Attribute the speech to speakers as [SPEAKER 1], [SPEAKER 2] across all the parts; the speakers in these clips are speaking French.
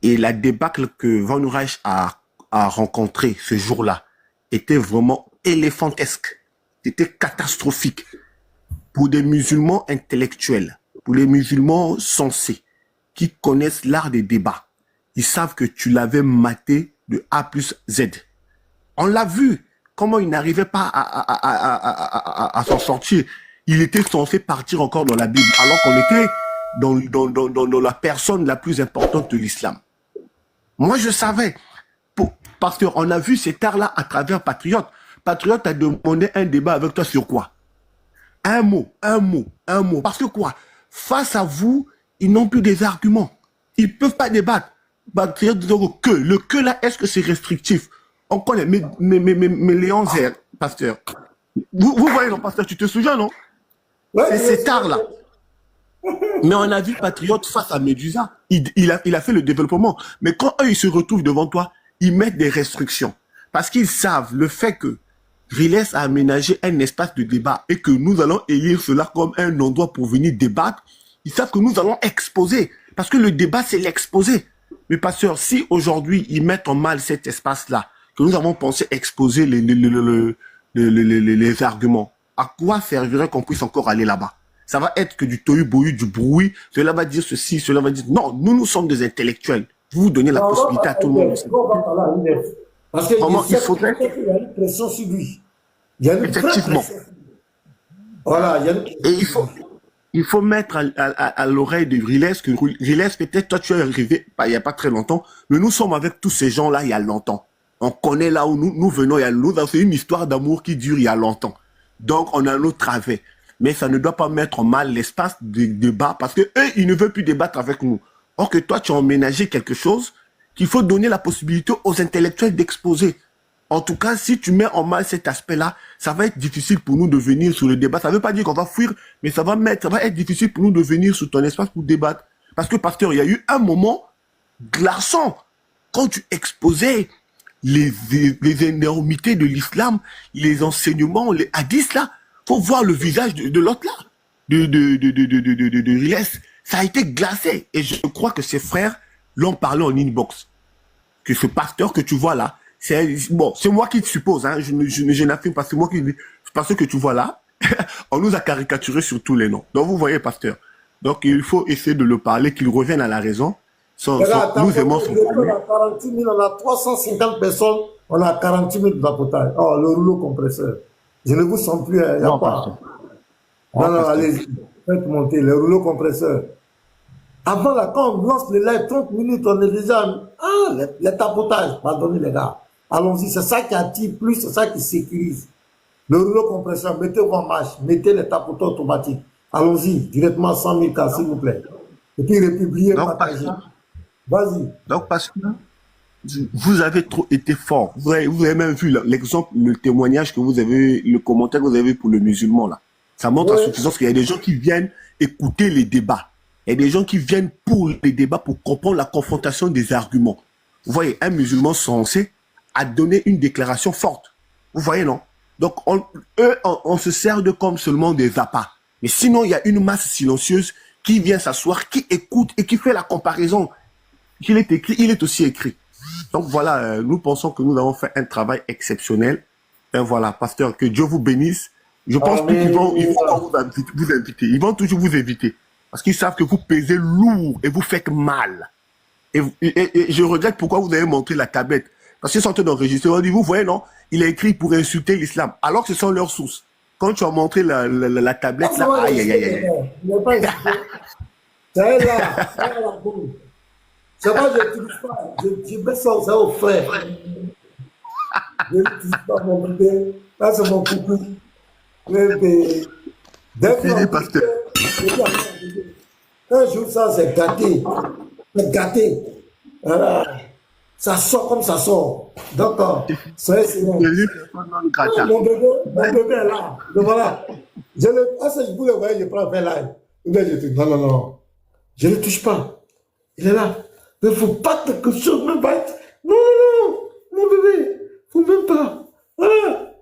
[SPEAKER 1] Et la débâcle que Van Reich a rencontré ce jour-là était vraiment éléphantesque. C'était catastrophique. Pour des musulmans intellectuels, pour les musulmans sensés, qui connaissent l'art des débats, ils savent que tu l'avais maté de A plus Z. On l'a vu, comment il n'arrivait pas à s'en sortir. Il était censé partir encore dans la Bible, alors qu'on était dans la personne la plus importante de l'islam. Moi, je savais, parce qu'on a vu cet art-là à travers Patriote. Patriote a demandé un débat avec toi sur quoi? Un mot. Parce que quoi? Face à vous, ils n'ont plus des arguments. Ils ne peuvent pas débattre. Patriote dit que. Le que là, est-ce que c'est restrictif? On connaît, mais Léon Zer, pasteur. Vous voyez, non, pasteur, tu te souviens, non? C'est cet art-là. Mais on a vu Patriote face à Médusa. Il a fait le développement. Mais quand eux, ils se retrouvent devant toi, ils mettent des restrictions. Parce qu'ils savent le fait que Riles a aménagé un espace de débat et que nous allons élire cela comme un endroit pour venir débattre. Ils savent que nous allons exposer. Parce que le débat, c'est l'exposer. Mais pasteur, si aujourd'hui, ils mettent en mal cet espace-là, que nous avons pensé exposer les arguments, à quoi servirait qu'on puisse encore aller là-bas? Ça va être que du tohu-bohu, du bruit. Cela va dire ceci, cela va dire... Non, nous sommes des intellectuels. Vous donnez la possibilité à tout le monde.
[SPEAKER 2] Parce qu'il y a une pression sur lui. Il y a une
[SPEAKER 1] Effectivement.
[SPEAKER 2] Voilà.
[SPEAKER 1] Et il faut mettre à l'oreille de Riles que Riles, peut-être toi tu es arrivé il n'y a pas très longtemps, mais nous sommes avec tous ces gens-là il y a longtemps. On connaît là où nous venons, c'est une histoire d'amour qui dure il y a longtemps. Donc on a nos travers. Mais ça ne doit pas mettre en mal l'espace de débat parce que eux, ils ne veulent plus débattre avec nous. Or que toi, tu as emménagé quelque chose qu'il faut donner la possibilité aux intellectuels d'exposer. En tout cas, si tu mets en mal cet aspect-là, ça va être difficile pour nous de venir sur le débat. Ça ne veut pas dire qu'on va fuir, mais ça va être difficile pour nous de venir sur ton espace pour débattre. Parce que, pasteur, il y a eu un moment glaçant quand tu exposais les énormités de l'islam, les enseignements, les hadiths là. Faut voir le visage de l'autre là, de Riles. Ça a été glacé. Et je crois que ses frères l'ont parlé en inbox. Que ce pasteur que tu vois là, c'est moi qui te suppose, hein, je n'affirme pas, c'est moi qui dis, parce que tu vois là, on nous a caricaturé sur tous les noms. Donc vous voyez, pasteur. Donc il faut essayer de le parler, qu'il revienne à la raison.
[SPEAKER 2] Nous aimons son on a 40 000, on a 350 personnes, on a 40 000 vapotages. Oh, le rouleau compresseur. Je ne vous sens plus, il n'y a pas. Non, allez-y, faites monter le rouleau compresseur. Avant, là, quand on lance les lives, 30 minutes, on est déjà... Ah, les tapotages, pardonnez les gars. Allons-y, c'est ça qui attire plus, c'est ça qui sécurise. Le rouleau compresseur, mettez-vous en marche, mettez les tapoteurs automatiques. Allons-y, directement à 100 000 cas, s'il vous plaît. Et puis, republiez, partagez. Vas-y.
[SPEAKER 1] Donc, parce que vous avez trop été fort. Vous avez même vu l'exemple, le témoignage que vous avez, le commentaire que vous avez pour le musulman là. Ça montre à suffisance qu'il y a des gens qui viennent écouter les débats. Il y a des gens qui viennent pour les débats pour comprendre la confrontation des arguments. Vous voyez, un musulman censé a donné une déclaration forte. Vous voyez, non? Donc, on se sert de comme seulement des appâts. Mais sinon, il y a une masse silencieuse qui vient s'asseoir, qui écoute et qui fait la comparaison. Qu'il est écrit, il est aussi écrit. Donc voilà, nous pensons que nous avons fait un travail exceptionnel. Et voilà, pasteur, que Dieu vous bénisse. Je pense plus qu'ils vont vous inviter. Ils vont toujours vous inviter. Parce qu'ils savent que vous pesez lourd et vous faites mal. Et je regrette pourquoi vous avez montré la tablette. Parce qu'ils sont en train d'enregistrer. On dit, vous voyez, non? Il a écrit pour insulter l'islam. Alors que ce sont leurs sources. Quand tu as montré la tablette, là, aïe, aïe, aïe.
[SPEAKER 2] C'est là. C'est pas, je n'utilise pas. Je mets ça au frère. Je n'utilise pas mon bébé. Là, c'est mon coucou.
[SPEAKER 1] Fini, pasteur.
[SPEAKER 2] Un jour, ça, c'est gâté. C'est gâté. Voilà. Ça sort comme ça sort. Donc, c'est bon. Mon bébé est là. Donc, voilà. Si je voulais voir, je prends un live. Non. Je ne le touche pas. Il est là. Mais il ne faut pas quelque chose me battre. Non, mon bébé. Il ne faut même pas. Voilà.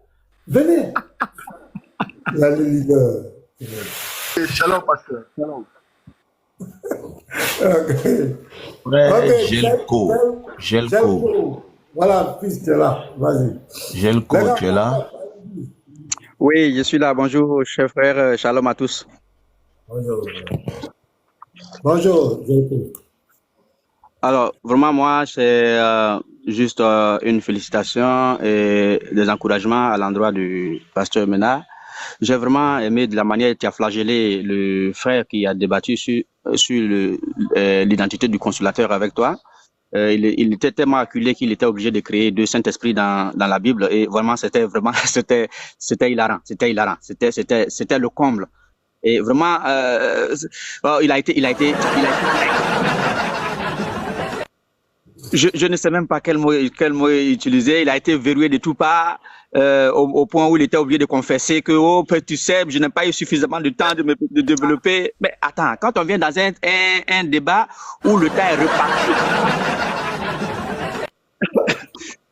[SPEAKER 2] Venez. Il y a le leader.
[SPEAKER 1] Shalom, pasteur. Shalom.
[SPEAKER 3] Frère
[SPEAKER 2] Gelco. Voilà, fils, tu es là. Vas-y.
[SPEAKER 3] Gelco, tu es là?
[SPEAKER 4] Oui, je suis là. Bonjour, cher frère. Shalom à tous.
[SPEAKER 2] Bonjour. Bonjour, Gelco.
[SPEAKER 4] Alors, vraiment, moi, c'est juste une félicitation et des encouragements à l'endroit du pasteur Ménard. J'ai vraiment aimé de la manière dont tu as flagellé le frère qui a débattu sur l'identité du consolateur avec toi. Il était tellement acculé qu'il était obligé de créer deux Saint-Esprit dans la Bible et vraiment, c'était hilarant. C'était le comble. Et vraiment, il a été je ne sais même pas quel mot utiliser. Il a été verrouillé de tout part, au point où il était obligé de confesser que, oh, tu sais, je n'ai pas eu suffisamment de temps de développer. Mais attends, quand on vient dans un débat où le temps est reparti,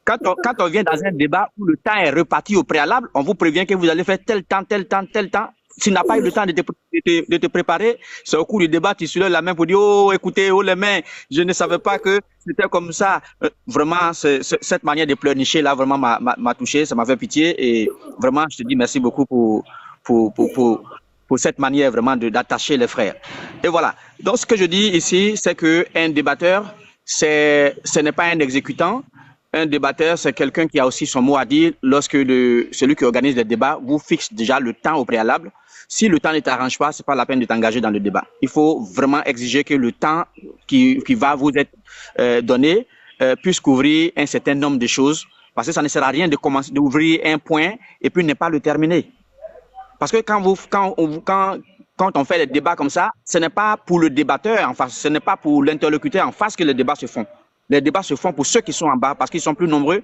[SPEAKER 4] quand on vient dans un débat où le temps est reparti au préalable, on vous prévient que vous allez faire tel temps. Si tu n'as pas eu le temps de te préparer, c'est au cours du débat, tu soulèves la main pour dire, oh, écoutez, oh, les mains, je ne savais pas que c'était comme ça. Vraiment, cette manière de pleurnicher, là, vraiment m'a touché, ça m'a fait pitié. Et vraiment, je te dis merci beaucoup pour cette manière vraiment d'attacher les frères. Et voilà. Donc, ce que je dis ici, c'est qu'un débatteur, ce n'est pas un exécutant. Un débatteur, c'est quelqu'un qui a aussi son mot à dire lorsque celui qui organise le débat vous fixe déjà le temps au préalable. Si le temps ne t'arrange pas, c'est pas la peine de t'engager dans le débat. Il faut vraiment exiger que le temps qui va vous être donné puisse couvrir un certain nombre de choses, parce que ça ne sert à rien de commencer d'ouvrir un point et puis ne pas le terminer. Parce que quand on fait les débats comme ça, ce n'est pas pour le débatteur en face, ce n'est pas pour l'interlocuteur en face que les débats se font. Les débats se font pour ceux qui sont en bas, parce qu'ils sont plus nombreux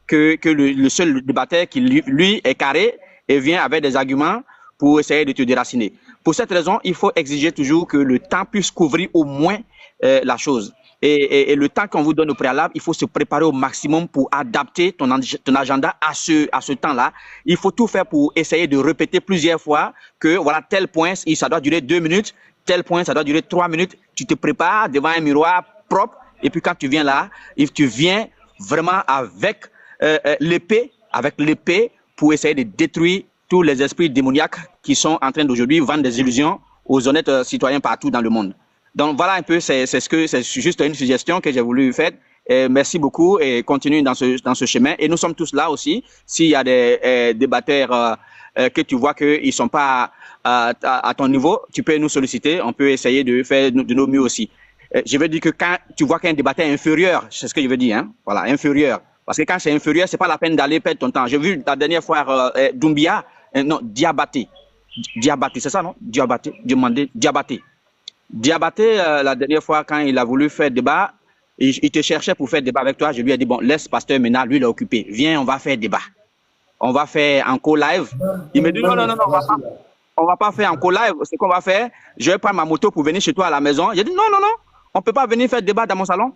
[SPEAKER 4] que le seul débatteur qui, lui, est carré et vient avec des arguments pour essayer de te déraciner. Pour cette raison, il faut exiger toujours que le temps puisse couvrir au moins la chose. Et le temps qu'on vous donne au préalable, il faut se préparer au maximum pour adapter ton agenda à ce temps-là. Il faut tout faire pour essayer de répéter plusieurs fois que voilà, tel point, ça doit durer 2 minutes, tel point, ça doit durer 3 minutes. Tu te prépares devant un miroir propre. Et puis quand tu viens là, tu viens vraiment avec l'épée pour essayer de détruire tous les esprits démoniaques qui sont en train d'aujourd'hui vendre des illusions aux honnêtes citoyens partout dans le monde. Donc voilà un peu, c'est juste une suggestion que j'ai voulu faire. Et merci beaucoup et continue dans ce chemin. Et nous sommes tous là aussi. S'il y a des débatteurs que tu vois qu'ils ne sont pas à ton niveau, tu peux nous solliciter. On peut essayer de faire de nos mieux aussi. Je veux dire que quand tu vois qu'un débatteur est inférieur, c'est ce que je veux dire, hein? Voilà, inférieur. Parce que quand c'est inférieur, c'est pas la peine d'aller perdre ton temps. J'ai vu la dernière fois Doumbia, non, Diabaté, c'est ça, non? Diabaté, la dernière fois, quand il a voulu faire débat, il te cherchait pour faire débat avec toi. Je lui ai dit, bon, laisse pasteur Ménard, lui, il est occupé. Viens, on va faire débat. On va faire en co-live. Il me dit, non, on va pas faire en co-live. Ce qu'on va faire, je vais prendre ma moto pour venir chez toi à la maison. J'ai dit, non. On ne peut pas venir faire débat dans mon salon.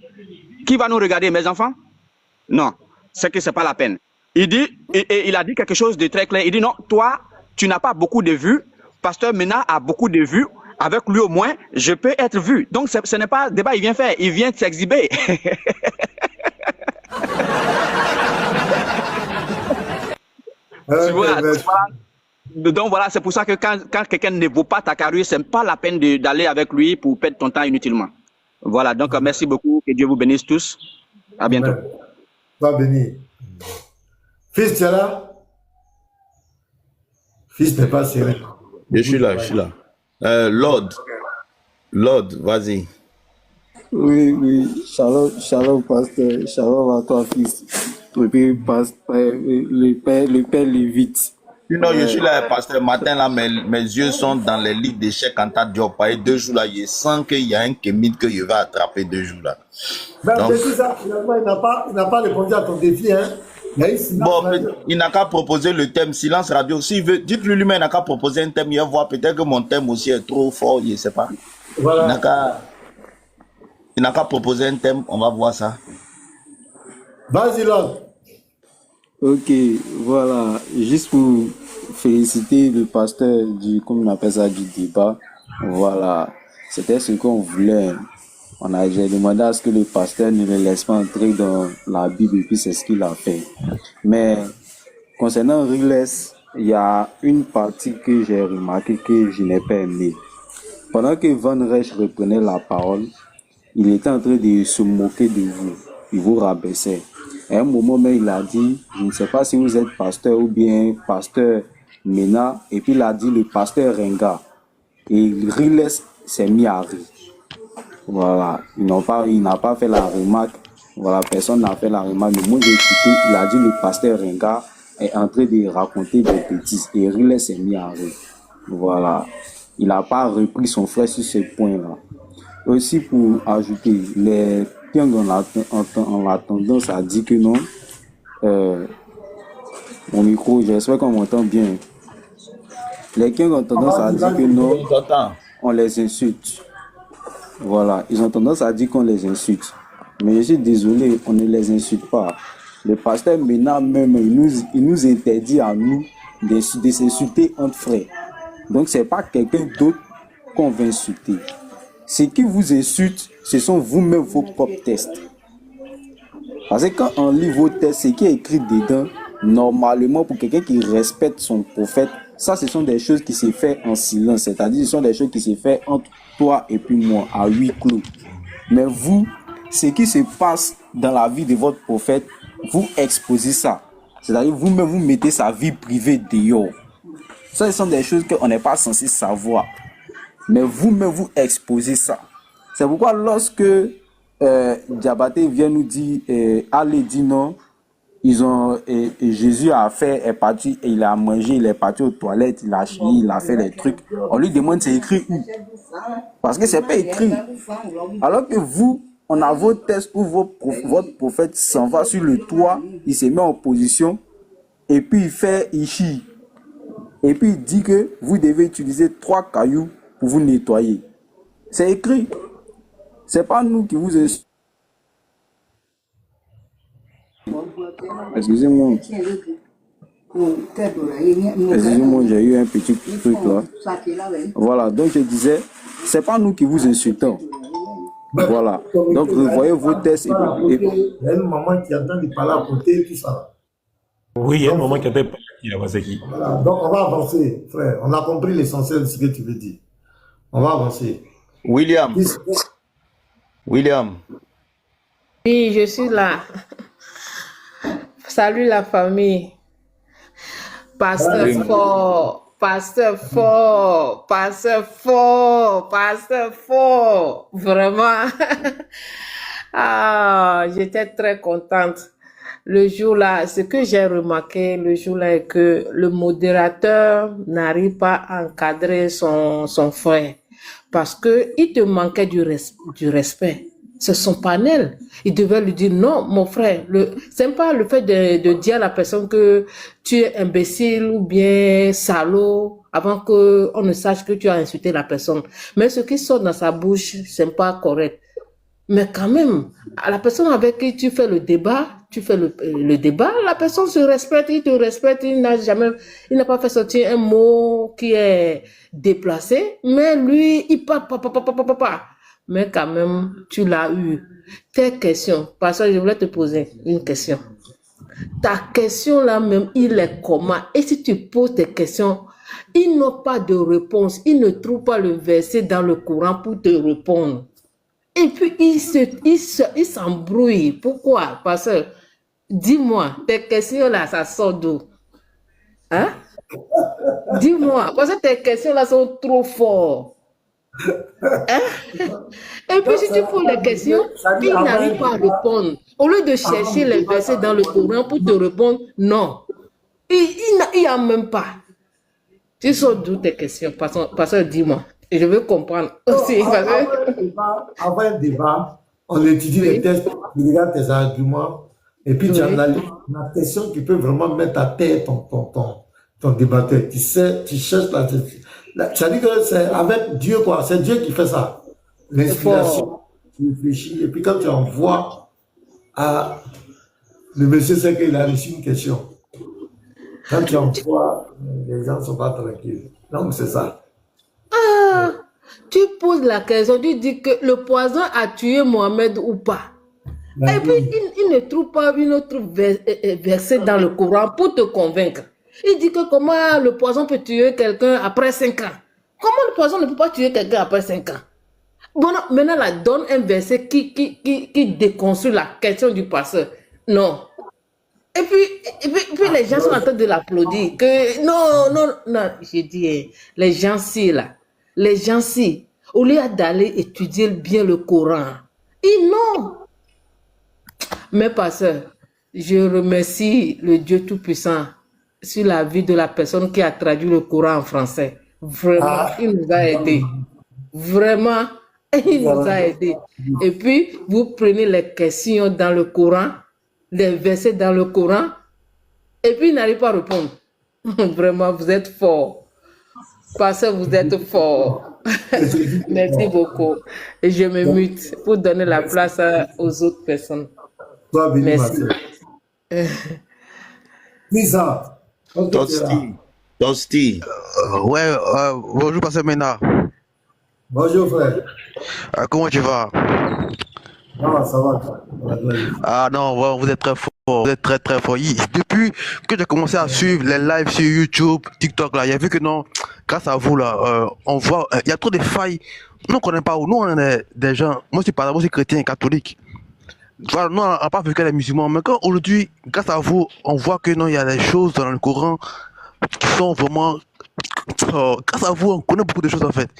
[SPEAKER 4] Qui va nous regarder, mes enfants? Non, c'est que ce n'est pas la peine. Il a dit quelque chose de très clair. Il dit non, toi, tu n'as pas beaucoup de vues. Pasteur Ménard a beaucoup de vues. Avec lui au moins, je peux être vu. Donc ce n'est pas débat, il vient faire. Il vient s'exhiber. Tu vois. Donc voilà, c'est pour ça que quand quelqu'un ne vaut pas ta carrure, ce n'est pas la peine d'aller avec lui pour perdre ton temps inutilement. Voilà, donc merci beaucoup, que Dieu vous bénisse tous. À bientôt.
[SPEAKER 2] Va bénir. Fils, tu es là? Fils n'est pas serré.
[SPEAKER 3] Je suis là. Lord, vas-y.
[SPEAKER 5] Oui. Shalom, pasteur. Shalom à toi, fils. Le père Lévite.
[SPEAKER 3] Non, je suis là, pasteur. Matin, là, mes yeux sont dans les lits d'échecs en tas de job. 2 jours là, je sens qu'il y a un kémite que je vais attraper 2 jours là.
[SPEAKER 2] Donc, ça, finalement, il n'a pas répondu à ton défi, hein.
[SPEAKER 3] Bon, il n'a qu'à proposer le thème silence radio. S'il veut, dites-lui lui-même, il n'a qu'à proposer un thème. Il va voir peut-être que mon thème aussi est trop fort, je ne sais pas. Voilà. Il n'a qu'à proposer un thème, on va voir ça.
[SPEAKER 2] Vas-y, Lord.
[SPEAKER 5] Ok, voilà. Juste pour féliciter le pasteur comme on appelle ça, du débat. Voilà. C'était ce qu'on voulait. J'ai demandé à ce que le pasteur ne le laisse pas entrer dans la Bible et puis c'est ce qu'il a fait. Mais concernant Riles, il y a une partie que j'ai remarqué que je n'ai pas aimé. Pendant que Van Reich reprenait la parole, il était en train de se moquer de vous. Il vous rabaissait. À un moment même, il a dit, je ne sais pas si vous êtes pasteur ou bien pasteur Mena, et puis il a dit le pasteur Renga. Et Riles s'est mis à rire. Voilà, il n'a pas fait la remarque. Voilà, personne n'a fait la remarque. Mais moi, j'ai écouté, il a dit le pasteur Renga est en train de raconter des bêtises. Et Riles s'est mis à rire. Voilà, il n'a pas repris son frère sur ce point-là. Aussi, pour ajouter, les Piang ont la tendance à dire que non. Mon micro, j'espère qu'on m'entend bien. Les Piang ont tendance à dire que non, on les insulte. Voilà, ils ont tendance à dire qu'on les insulte. Mais je suis désolé, on ne les insulte pas. Le pasteur Mena même, il nous interdit à nous de s'insulter entre frères. Donc, ce n'est pas quelqu'un d'autre qu'on va insulter. Ce qui vous insulte, ce sont vous-même vos propres tests. Parce que quand on lit vos tests, ce qui est écrit dedans, normalement, pour quelqu'un qui respecte son prophète, ça, ce sont des choses qui se font en silence. C'est-à-dire, ce sont des choses qui se font entre toi et puis moi, à huis clos. Mais vous, ce qui se passe dans la vie de votre prophète, vous exposez ça. C'est-à-dire, vous-même, vous mettez sa vie privée dehors. Ça, ce sont des choses qu'on n'est pas censé savoir. Mais vous-même, vous exposez ça. C'est pourquoi lorsque Diabaté vient nous dire, allez, dit non, Jésus a fait, est parti, et il a mangé, il est parti aux toilettes, il a chié, il a fait les trucs. On lui demande c'est écrit où? Parce que c'est pas écrit. Alors que vous, on a vos tests où votre prophète s'en va sur le toit, il se met en position, et puis il chie. Et puis il dit que vous devez utiliser 3 cailloux pour vous nettoyer. C'est écrit. C'est pas nous qui vous insultons. Excusez-moi. Excusez-moi, j'ai eu un petit truc là. Voilà, donc je disais, c'est pas nous qui vous insultons. Voilà. Donc revoyez vos tests.
[SPEAKER 2] Il y a une maman qui entend de parler à côté, tout ça.
[SPEAKER 6] Oui, il y a un moment qui a été parti.
[SPEAKER 2] Voilà. Donc on va avancer, frère. On a compris l'essentiel de ce que tu veux dire. On va avancer.
[SPEAKER 3] William.
[SPEAKER 7] Oui, je suis là. Salut la famille. Pasteur fort, pasteur fort, pasteur fort, pasteur fort. Vraiment. Ah, j'étais très contente. Le jour-là, ce que j'ai remarqué le jour-là est que le modérateur n'arrive pas à encadrer son frère parce que il te manquait du respect. C'est son panel. Il devait lui dire non, mon frère. C'est pas le fait de dire à la personne que tu es imbécile ou bien salaud avant que on ne sache que tu as insulté la personne. Mais ce qui sort dans sa bouche, c'est pas correct. Mais quand même, à la personne avec qui tu fais le débat, la personne se respecte, il te respecte, il n'a pas fait sortir un mot qui est déplacé, mais lui, il parle papa. Mais quand même, tu l'as eu. Tes questions, parce que je voulais te poser une question. Ta question là même, il est comment? Et si tu poses tes questions, ils n'ont pas de réponse, ils ne trouvent pas le verset dans le Coran pour te répondre. Et puis, ils s'embrouillent. Pourquoi? Parce que, dis-moi, tes questions là, ça sort d'où? Hein? Dis-moi, parce que tes questions là sont trop fortes. Hein? Et puis, si tu poses les questions, ils n'arrivent pas à répondre. Au lieu de chercher les versets dans le Coran pour te répondre, non. Il n'y a même pas. Tu sors d'où tes questions? Parce que, dis-moi. Et je veux comprendre aussi.
[SPEAKER 2] Avant un débat, on étudie les tests, tu regardes tes arguments, et puis tu analyses la question qui peut vraiment mettre à terre ton débatteur. Tu sais, tu cherches ça dit que c'est avec Dieu, quoi. C'est Dieu qui fait ça. L'inspiration, tu réfléchis, et puis quand tu envoies à le monsieur, sait qu'il a reçu une question. Quand tu envoies, les gens ne sont pas tranquilles. Donc c'est ça.
[SPEAKER 7] Tu poses la question, tu dis que le poison a tué Mohamed ou pas. Et puis, il ne trouve pas une autre verset dans le Coran pour te convaincre. Il dit que comment le poison peut tuer quelqu'un après 5 ans. Comment le poison ne peut pas tuer quelqu'un après 5 ans? Bon, non, maintenant, là, donne un verset qui déconstruit la question du pasteur. Non. Et puis les gens sont en train de l'applaudir. Que non, j'ai dit, les gens-ci, là, au lieu d'aller étudier bien le Coran, ils non. Mais pasteur, je remercie le Dieu Tout-Puissant sur la vie de la personne qui a traduit le Coran en français. Vraiment, il nous a aidés. Vraiment, il nous a aidés. Et puis, vous prenez les questions dans le Coran, les versets dans le Coran, et puis il n'arrive pas à répondre. Vraiment, vous êtes fort. Pasteur, vous êtes fort. Merci beaucoup. Et je me mute pour donner la place aux autres personnes. Merci.
[SPEAKER 2] Lisa.
[SPEAKER 3] Tosti.
[SPEAKER 8] Bonjour, Pasteur Mena.
[SPEAKER 2] Bonjour, frère.
[SPEAKER 8] Comment tu vas?
[SPEAKER 2] Ah, ça va.
[SPEAKER 8] Ah non, vous êtes très fort. Vous êtes très très fort. Depuis que j'ai commencé à suivre les lives sur YouTube, TikTok, là, il y a vu que non, grâce à vous, là, on voit, il y a trop de failles. Nous, on ne connaît pas où. Nous, on est des gens. Moi, par exemple, je suis chrétien et catholique. Voilà, nous, on n'a pas vu que les musulmans. Mais quand aujourd'hui, grâce à vous, on voit que non, il y a des choses dans le Coran qui sont vraiment. Grâce à vous, on connaît beaucoup de choses en fait.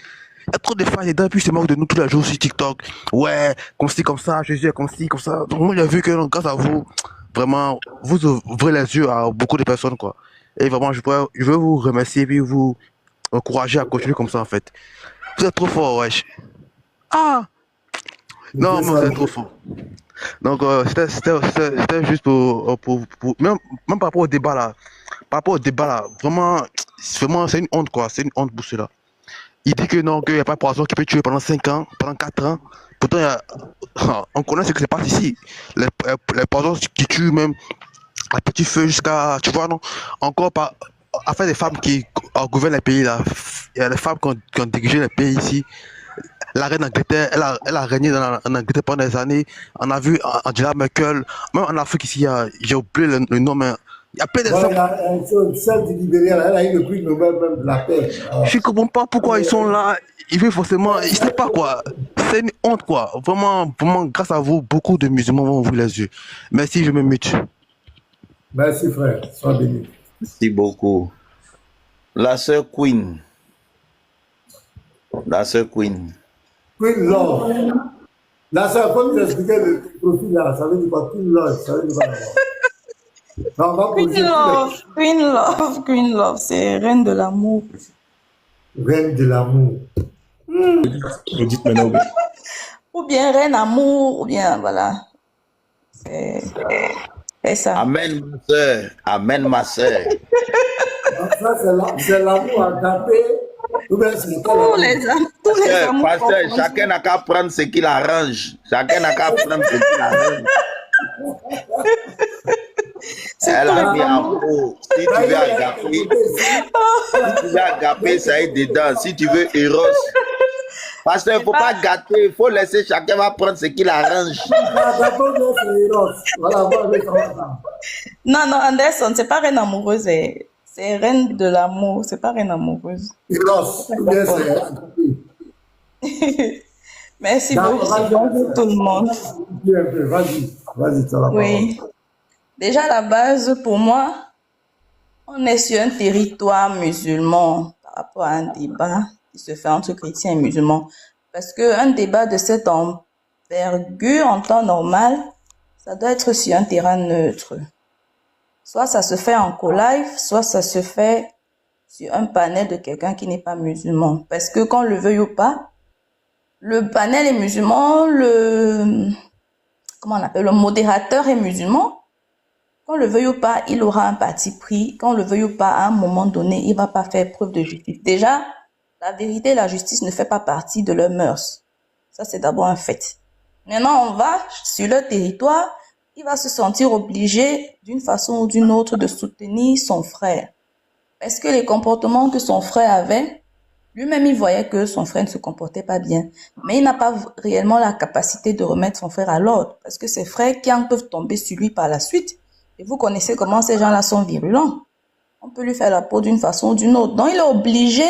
[SPEAKER 8] Il y a trop de failles et d'un puis se moquent de nous tous les jours sur TikTok. Ouais, comme ci, comme ça, Jésus est comme ci, comme ça. Donc moi j'ai vu que non, grâce à vous, vraiment, vous ouvrez les yeux à beaucoup de personnes quoi. Et vraiment, je veux vous remercier et puis vous encourager à continuer comme ça en fait. Vous êtes trop fort, wesh. Ah! Non, mais vous êtes trop fort. Donc c'était juste pour même par rapport au débat là. Par rapport au débat là, vraiment c'est une honte quoi, c'est une honte pour cela. Il dit que non, qu'il n'y a pas de poison qui peut tuer pendant 5 ans, pendant 4 ans. Pourtant, on connaît ce qui se passe ici. Les poisons qui tuent même à petit feu jusqu'à, tu vois, non. Encore par, afin des femmes qui gouvernent les pays là. Il y a des femmes qui ont dirigé les pays ici. La reine d'Angleterre, elle a régné en Angleterre pendant des années. On a vu Angela Merkel, même en Afrique ici, j'ai oublié le nom, mais il y a plein d'exemples.
[SPEAKER 2] Celle du Libéria, elle a eu le prix Nobel même de la paix.
[SPEAKER 8] Je ne comprends pas pourquoi ils sont là. Ils veulent forcément. Je ne sais pas quoi. C'est une honte quoi. Vraiment, vraiment, grâce à vous, beaucoup de musulmans vont ouvrir les yeux. Merci, je me mute.
[SPEAKER 2] Merci frère, sois béni.
[SPEAKER 3] Merci beaucoup. La sœur Queen. La sœur Queen.
[SPEAKER 2] Queen Love. La sœur, comme tu expliquais le profil là, ça veut dire quoi? Queen Love, ça veut dire quoi?
[SPEAKER 9] Queen Love, c'est reine de l'amour.
[SPEAKER 2] Reine de l'amour.
[SPEAKER 6] Vous dites maintenant.
[SPEAKER 9] Ou bien reine amour, ou bien voilà. C'est ça.
[SPEAKER 3] Amen, ma soeur. Amen, ma soeur.
[SPEAKER 2] Ça, c'est l'amour agapé.
[SPEAKER 9] Tous les amours.
[SPEAKER 3] Pasteur, chacun n'a qu'à prendre ce qu'il arrange. Chacun n'a qu'à prendre ce qu'il arrange. Elle a dit amour. Si tu veux agaper, ça est dedans. Si tu veux Eros. Parce qu'il ne faut pas gâter, il faut laisser chacun va prendre ce qu'il arrange.
[SPEAKER 9] Non, Anderson, c'est pas reine amoureuse, c'est reine de l'amour, c'est pas reine amoureuse. Merci beaucoup, bonjour tout le monde. Oui. Déjà, à la base, pour moi, on est sur un territoire musulman par rapport à un débat qui se fait entre chrétiens et musulmans. Parce qu'un débat de cette envergure en temps normal, ça doit être sur un terrain neutre. Soit ça se fait en co-live, soit ça se fait sur un panel de quelqu'un qui n'est pas musulman. Parce que qu'on le veuille ou pas, le panel est musulman, le modérateur est musulman. Qu'on le veuille ou pas, il aura un parti pris. Qu'on le veuille ou pas, à un moment donné, il va pas faire preuve de justice. Déjà, la vérité et la justice ne fait pas partie de leurs mœurs. Ça, c'est d'abord un fait. Maintenant, on va sur leur territoire, il va se sentir obligé, d'une façon ou d'une autre, de soutenir son frère. Parce que les comportements que son frère avait, Lui-même, il voyait que son frère ne se comportait pas bien. Mais il n'a pas réellement la capacité de remettre son frère à l'ordre. Parce que ses frères qui en peuvent tomber sur lui par la suite. Et vous connaissez comment ces gens-là sont virulents. On peut lui faire la peau d'une façon ou d'une autre. Donc, il est obligé.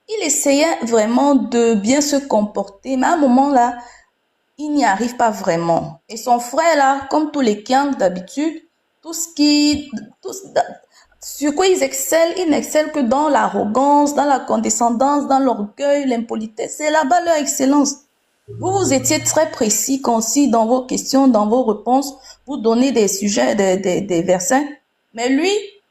[SPEAKER 9] Il essayait vraiment de bien se comporter. Mais à un moment là, il n'y arrive pas vraiment. Et son frère là, comme tous les Kiang d'habitude, sur quoi ils n'excellent que dans l'arrogance, dans la condescendance, dans l'orgueil, l'impolitesse. C'est là-bas leur excellence. Vous étiez très précis, concis dans vos questions, dans vos réponses. Vous donnez des sujets, des versets. Mais lui,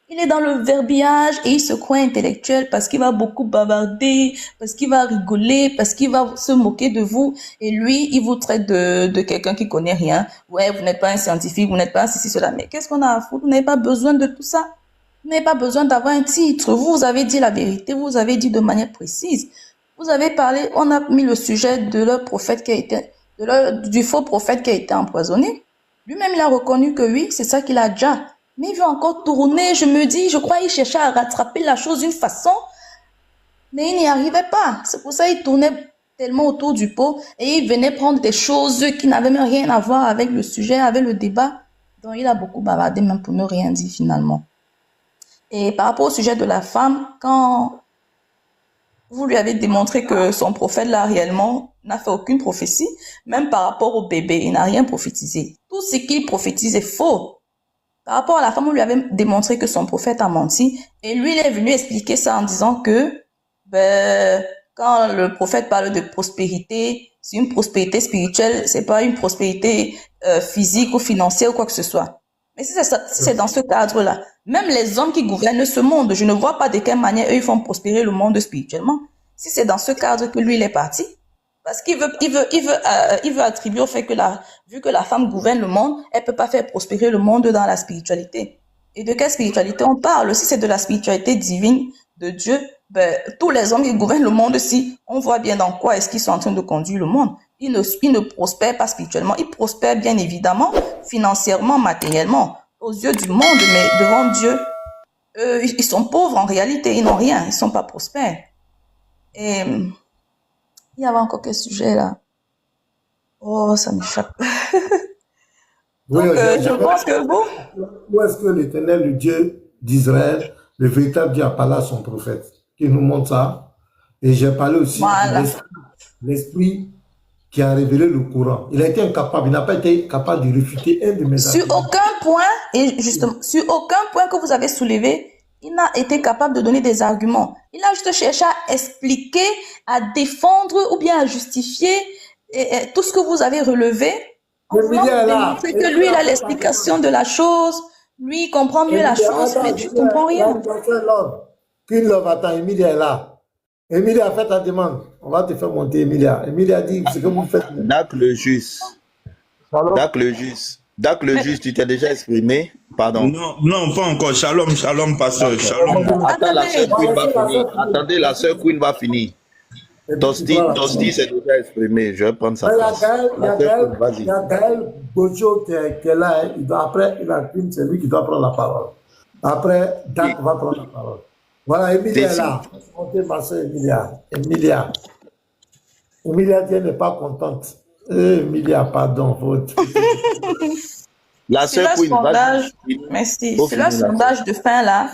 [SPEAKER 9] il est dans le verbiage et il se croit intellectuel parce qu'il va beaucoup bavarder, parce qu'il va rigoler, parce qu'il va se moquer de vous. Et lui, il vous traite de quelqu'un qui connaît rien. Ouais, vous n'êtes pas un scientifique, vous n'êtes pas ceci, cela. Mais qu'est-ce qu'on a à foutre? Vous n'avez pas besoin de tout ça. Vous n'avez pas besoin d'avoir un titre. Vous avez dit la vérité, vous avez dit de manière précise. Vous avez parlé, on a mis le sujet de leur prophète du faux prophète qui a été empoisonné. Lui-même, il a reconnu que oui, c'est ça qu'il a déjà. Mais il veut encore tourner, je me dis, je crois qu'il cherchait à rattraper la chose d'une façon, mais il n'y arrivait pas. C'est pour ça qu'il tournait tellement autour du pot et il venait prendre des choses qui n'avaient même rien à voir avec le sujet, avec le débat. Donc il a beaucoup bavardé même pour ne rien dire finalement. Et par rapport au sujet de la femme, quand vous lui avez démontré que son prophète là réellement n'a fait aucune prophétie, même par rapport au bébé, il n'a rien prophétisé. Tout ce qu'il prophétise est faux. Par rapport à la femme, on lui avait démontré que son prophète a menti. Et lui, il est venu expliquer ça en disant que quand le prophète parle de prospérité, c'est une prospérité spirituelle, c'est pas une prospérité physique ou financière ou quoi que ce soit. Mais si c'est dans ce cadre-là, même les hommes qui gouvernent ce monde, je ne vois pas de quelle manière eux ils font prospérer le monde spirituellement. Si c'est dans ce cadre que lui il est parti, parce qu'il veut attribuer au fait que vu que la femme gouverne le monde, elle peut pas faire prospérer le monde dans la spiritualité. Et de quelle spiritualité on parle? Si c'est de la spiritualité divine de Dieu, tous les hommes qui gouvernent le monde, si on voit bien dans quoi est-ce qu'ils sont en train de conduire le monde. Ils ne prospèrent pas spirituellement. Ils prospèrent bien évidemment, financièrement, matériellement, aux yeux du monde, mais devant Dieu, ils sont pauvres en réalité. Ils n'ont rien. Ils sont pas prospères. Et il y avait encore quel sujet là? Oh, ça m'échappe.
[SPEAKER 2] Oui,
[SPEAKER 9] donc, je pense que vous...
[SPEAKER 2] Où est-ce que l'Éternel, le Dieu d'Israël, le véritable Dieu a parlé à son prophète, qui nous montre ça? Et j'ai parlé aussi de l'esprit qui a révélé le Coran. Il a été incapable, il n'a pas été capable de réfuter un de mes
[SPEAKER 9] arguments. Sur aucun point, et justement, sur aucun point que vous avez soulevé, il n'a été capable de donner des arguments. Il a juste cherché à expliquer, à défendre ou bien à justifier tout ce que vous avez relevé. C'est que lui, il a l'explication de la chose. Lui, il comprend mieux la chose, mais tu ne comprends rien.
[SPEAKER 2] Qu'une love attend, Emilia est là. Emilia a fait ta demande. On va te faire monter, Emilia. Emilia dit ce que vous faites.
[SPEAKER 3] Dak le juste. Dak le juste, tu t'es déjà exprimé. Pardon.
[SPEAKER 6] Non, pas encore. Shalom, pasteur. Shalom.
[SPEAKER 3] Attends, la sœur Queen va finir. Attendez, la sœur Queen va finir. Tosti s'est déjà exprimé. Je vais prendre sa place.
[SPEAKER 2] Il y a Gaël Bojo qui est là. Après, c'est lui qui doit prendre la parole. Après, Dak va prendre la parole. Voilà, Emilia est là. Montez ma soeur Emilia. Emilia, tu n'est pas contente. Emilia, pardon.
[SPEAKER 3] La sœur Queen,
[SPEAKER 9] merci. C'est le sondage de fin là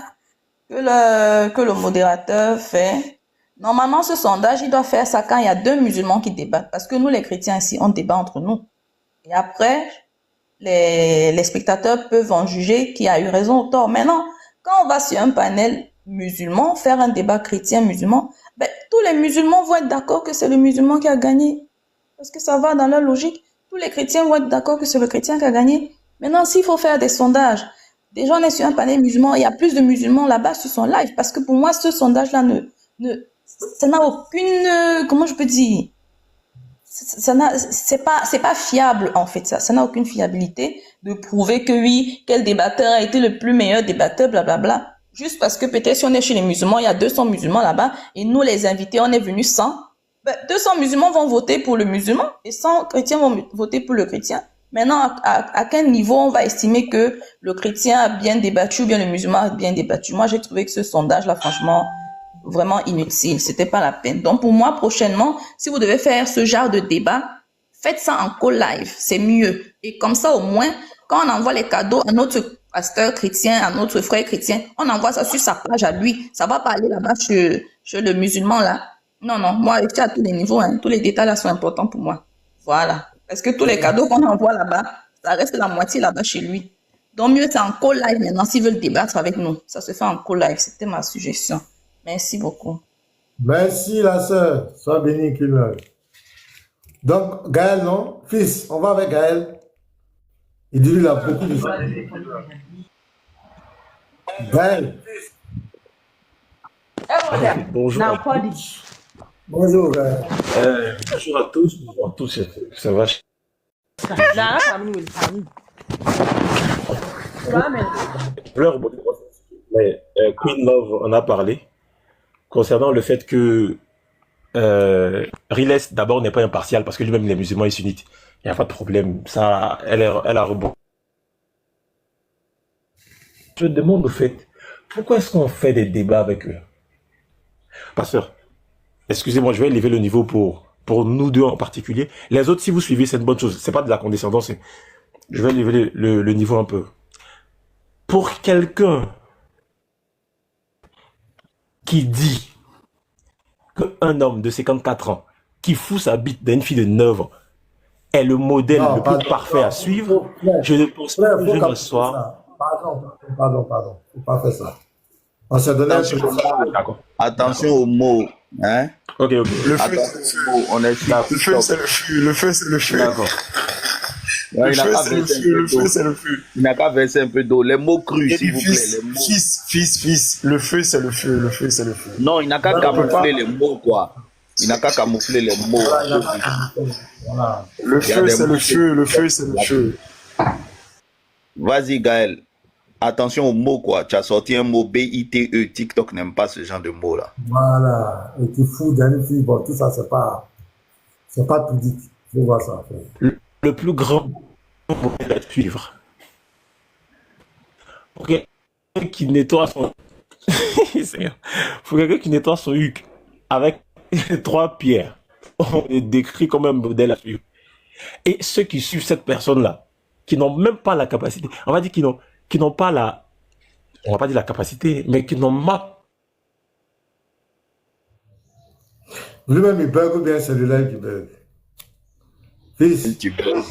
[SPEAKER 9] que le modérateur fait. Normalement, ce sondage, il doit faire ça quand il y a deux musulmans qui débattent. Parce que nous, les chrétiens ici, on débat entre nous. Et après, les spectateurs peuvent en juger qui a eu raison ou tort. Maintenant, quand on va sur un panel musulman, faire un débat chrétien-musulman, tous les musulmans vont être d'accord que c'est le musulman qui a gagné. Parce que ça va dans leur logique. Tous les chrétiens vont être d'accord que c'est le chrétien qui a gagné. Maintenant, s'il faut faire des sondages, déjà on est sur un panel musulman, il y a plus de musulmans là-bas sur son live. Parce que pour moi, ce sondage-là ça n'a aucune, comment je peux dire, c'est pas fiable en fait ça n'a aucune fiabilité de prouver que oui, quel débatteur a été le plus meilleur débatteur, blablabla. Juste parce que peut-être si on est chez les musulmans, il y a 200 musulmans là-bas et nous les invités, on est venus 100. 200 musulmans vont voter pour le musulman et 100 chrétiens vont voter pour le chrétien. Maintenant, à quel niveau on va estimer que le chrétien a bien débattu ou bien le musulman a bien débattu? Moi, j'ai trouvé que ce sondage-là, franchement, vraiment inutile. C'était pas la peine. Donc, pour moi, prochainement, si vous devez faire ce genre de débat, faites ça en call live. C'est mieux. Et comme ça, au moins, quand on envoie les cadeaux à notre pasteur chrétien, à notre frère chrétien, on envoie ça sur sa page à lui. Ça va pas aller là-bas chez le musulman, là. Non, non. Moi, je suis à tous les niveaux, hein. Tous les détails là sont importants pour moi. Voilà. Parce que tous les cadeaux qu'on envoie là-bas, ça reste la moitié là-bas chez lui. Donc, mieux, c'est en call live maintenant s'ils veulent débattre avec nous. Ça se fait en call live. C'était ma suggestion. Merci beaucoup.
[SPEAKER 2] Merci, la sœur. Sois bénie, Kilmer. Donc, Gaël, non? Fils, on va avec Gaël. Il dit, il a beaucoup de choses. Gaël.
[SPEAKER 10] Bonjour à
[SPEAKER 2] Bonjour, Gaël.
[SPEAKER 10] bonjour à tous. Bonjour à tous. Ça va? Je voulais rebondir sur ça. Mais Queen Love en a parlé concernant le fait que Riles d'abord n'est pas impartial parce que lui-même il est musulman et sunnite. Il n'y a pas de problème. Ça, elle a rebondi. Je demande au fait, pourquoi est-ce qu'on fait des débats avec eux? Pasteur, excusez-moi, je vais élever le niveau pour nous deux en particulier. Les autres, si vous suivez, c'est une bonne chose. C'est pas de la condescendance. Je vais élever le niveau un peu. Pour quelqu'un qui dit qu'un homme de 54 ans qui fout sa bite d'une fille de 9 ans est le modèle le plus parfait à suivre, je ne pense pas que je ne sois...
[SPEAKER 2] Pardon. Faut pas faire ça. On s'est donné un peu.
[SPEAKER 3] Attention aux mots. Hein?
[SPEAKER 10] Ok.
[SPEAKER 6] Le feu, c'est le feu.
[SPEAKER 3] On est
[SPEAKER 6] Le feu, c'est le feu. Le feu, c'est le feu.
[SPEAKER 3] D'accord.
[SPEAKER 6] Le feu, c'est le feu. Le feu, c'est le feu.
[SPEAKER 3] Il n'a qu'à verser un peu d'eau. Les mots crus, s'il vous plaît.
[SPEAKER 6] Fils,
[SPEAKER 3] Les mots.
[SPEAKER 6] fils. Le feu, c'est le feu. Le feu, c'est le feu.
[SPEAKER 3] Non, il n'a qu'à camoufler les mots, quoi. Il n'a qu'à camoufler les mots.
[SPEAKER 6] Le feu, c'est le feu. Le feu, c'est le feu.
[SPEAKER 3] Vas-y, Gaël. Attention aux mots, quoi. Tu as sorti un mot B-I-T-E. TikTok n'aime pas ce genre de mots-là.
[SPEAKER 2] Voilà. Et tu fous d'une fille, bon, tout ça, c'est pas public. Je vois ça.
[SPEAKER 10] Le plus grand modèle à suivre. Pour quelqu'un qui nettoie son... Pour quelqu'un qui nettoie son huc avec 3 pierres, on est décrit comme un modèle à suivre. Et ceux qui suivent cette personne-là, qui n'ont même pas la capacité, on va dire qui n'ont pas la... On va pas dire la capacité, mais qui n'ont pas...
[SPEAKER 2] Lui-même, il bug ou bien celui-là qui bug? Fils.
[SPEAKER 3] Tu bugs.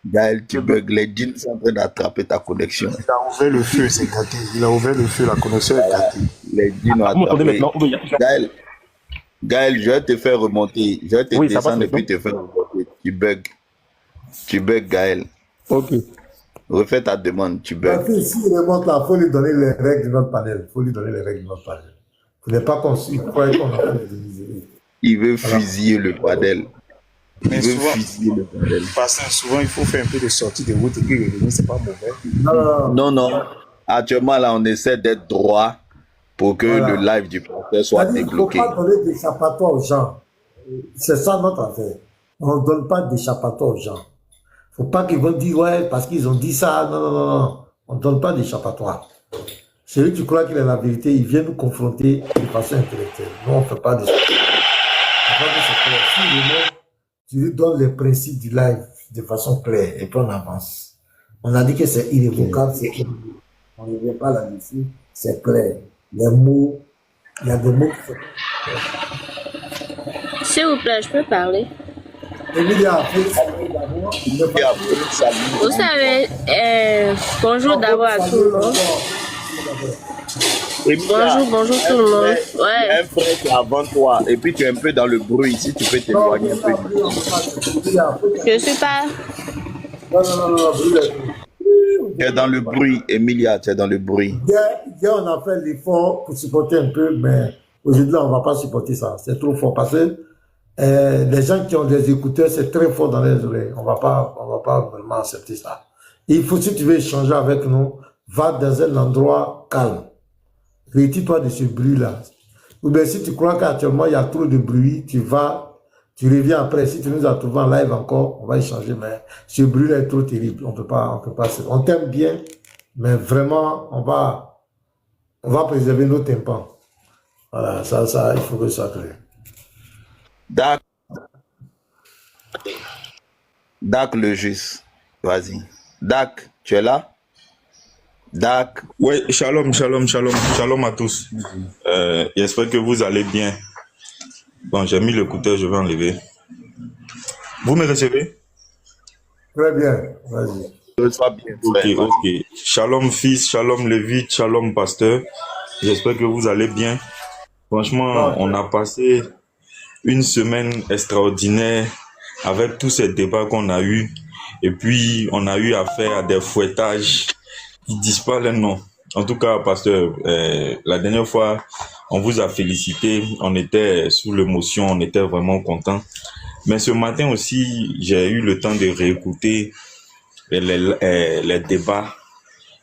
[SPEAKER 3] Gaël, tu bugs. Les jeans sont en train d'attraper ta connexion.
[SPEAKER 6] Il a ouvert le feu, c'est gâté. Il a ouvert le feu, la connexion est gâtée.
[SPEAKER 3] Les jeans ont attrapé. Gaël, je vais te faire remonter. Je vais te descendre et puis te faire remonter. Tu bugs, Gaël.
[SPEAKER 10] Ok.
[SPEAKER 3] Refais ta demande, tu bugs.
[SPEAKER 2] S'il remonte là, il faut lui donner les règles de notre panel. Il ne faut pas qu'on suive.
[SPEAKER 3] Il veut fusiller le panel.
[SPEAKER 6] Mais souvent, il faut faire un peu de sortie de route et puis revenir, c'est pas mauvais.
[SPEAKER 3] Non. Actuellement, là, on essaie d'être droit pour que le live du pasteur soit débloqué.
[SPEAKER 2] Il ne faut pas donner d'échappatoire aux gens. C'est ça notre affaire. On ne donne pas d'échappatoire aux gens. Il ne faut pas qu'ils vont dire, ouais, parce qu'ils ont dit ça. Non. On ne donne pas d'échappatoire. Celui qui croit qu'il a la vérité, il vient nous confronter de façon intellectuelle. Nous, on ne fait pas d'échappatoire. Tu lui donnes les principes du live de façon claire et puis on avance. On a dit que c'est irrévocable, on ne revient pas là-dessus, c'est clair. Les mots, il y a des mots qui sont...
[SPEAKER 11] S'il vous plaît, je peux parler?
[SPEAKER 2] Emilia,
[SPEAKER 11] vous savez, bonjour d'abord à tout le monde. Bonjour tout le monde. Ouais.
[SPEAKER 3] Un frère qui est avant toi et puis tu es un peu dans le bruit. Si tu peux t'éloigner un peu.
[SPEAKER 11] Je suis pas.
[SPEAKER 2] Non.
[SPEAKER 3] Tu es dans le bruit, Emilia, tu es dans le bruit.
[SPEAKER 2] Hier, on a fait l'effort pour supporter un peu, mais aujourd'hui, on ne va pas supporter ça. C'est trop fort parce que les gens qui ont des écouteurs, c'est très fort dans les oreilles. On va pas vraiment accepter ça. Il faut, si tu veux échanger avec nous, va dans un endroit calme. Retire-toi de ce bruit-là. Ou bien si tu crois qu'actuellement il y a trop de bruit, tu reviens après. Si tu nous as trouvé en live encore, on va échanger. Mais ce bruit-là est trop terrible. On peut pas. On t'aime bien, mais vraiment, on va préserver nos tympans. Voilà, ça, il faut que ça crée.
[SPEAKER 3] Dac, Dac le juste. Vas-y. Dac, tu es là? Dac.
[SPEAKER 6] Ouais, shalom à tous. J'espère que vous allez bien. Bon, j'ai mis l'écouteur, je vais enlever. Vous me recevez?
[SPEAKER 2] Très bien, vas-y.
[SPEAKER 3] Reçois bien, frère.
[SPEAKER 6] Ok. Shalom fils, shalom Lévite, shalom pasteur. J'espère que vous allez bien. Franchement, on a passé une semaine extraordinaire avec tous ces débats qu'on a eus. Et puis, on a eu affaire à des fouettages qui disent pas les noms. En tout cas, pasteur, la dernière fois, on vous a félicité. On était sous l'émotion, on était vraiment contents. Mais ce matin aussi, j'ai eu le temps de réécouter les débats.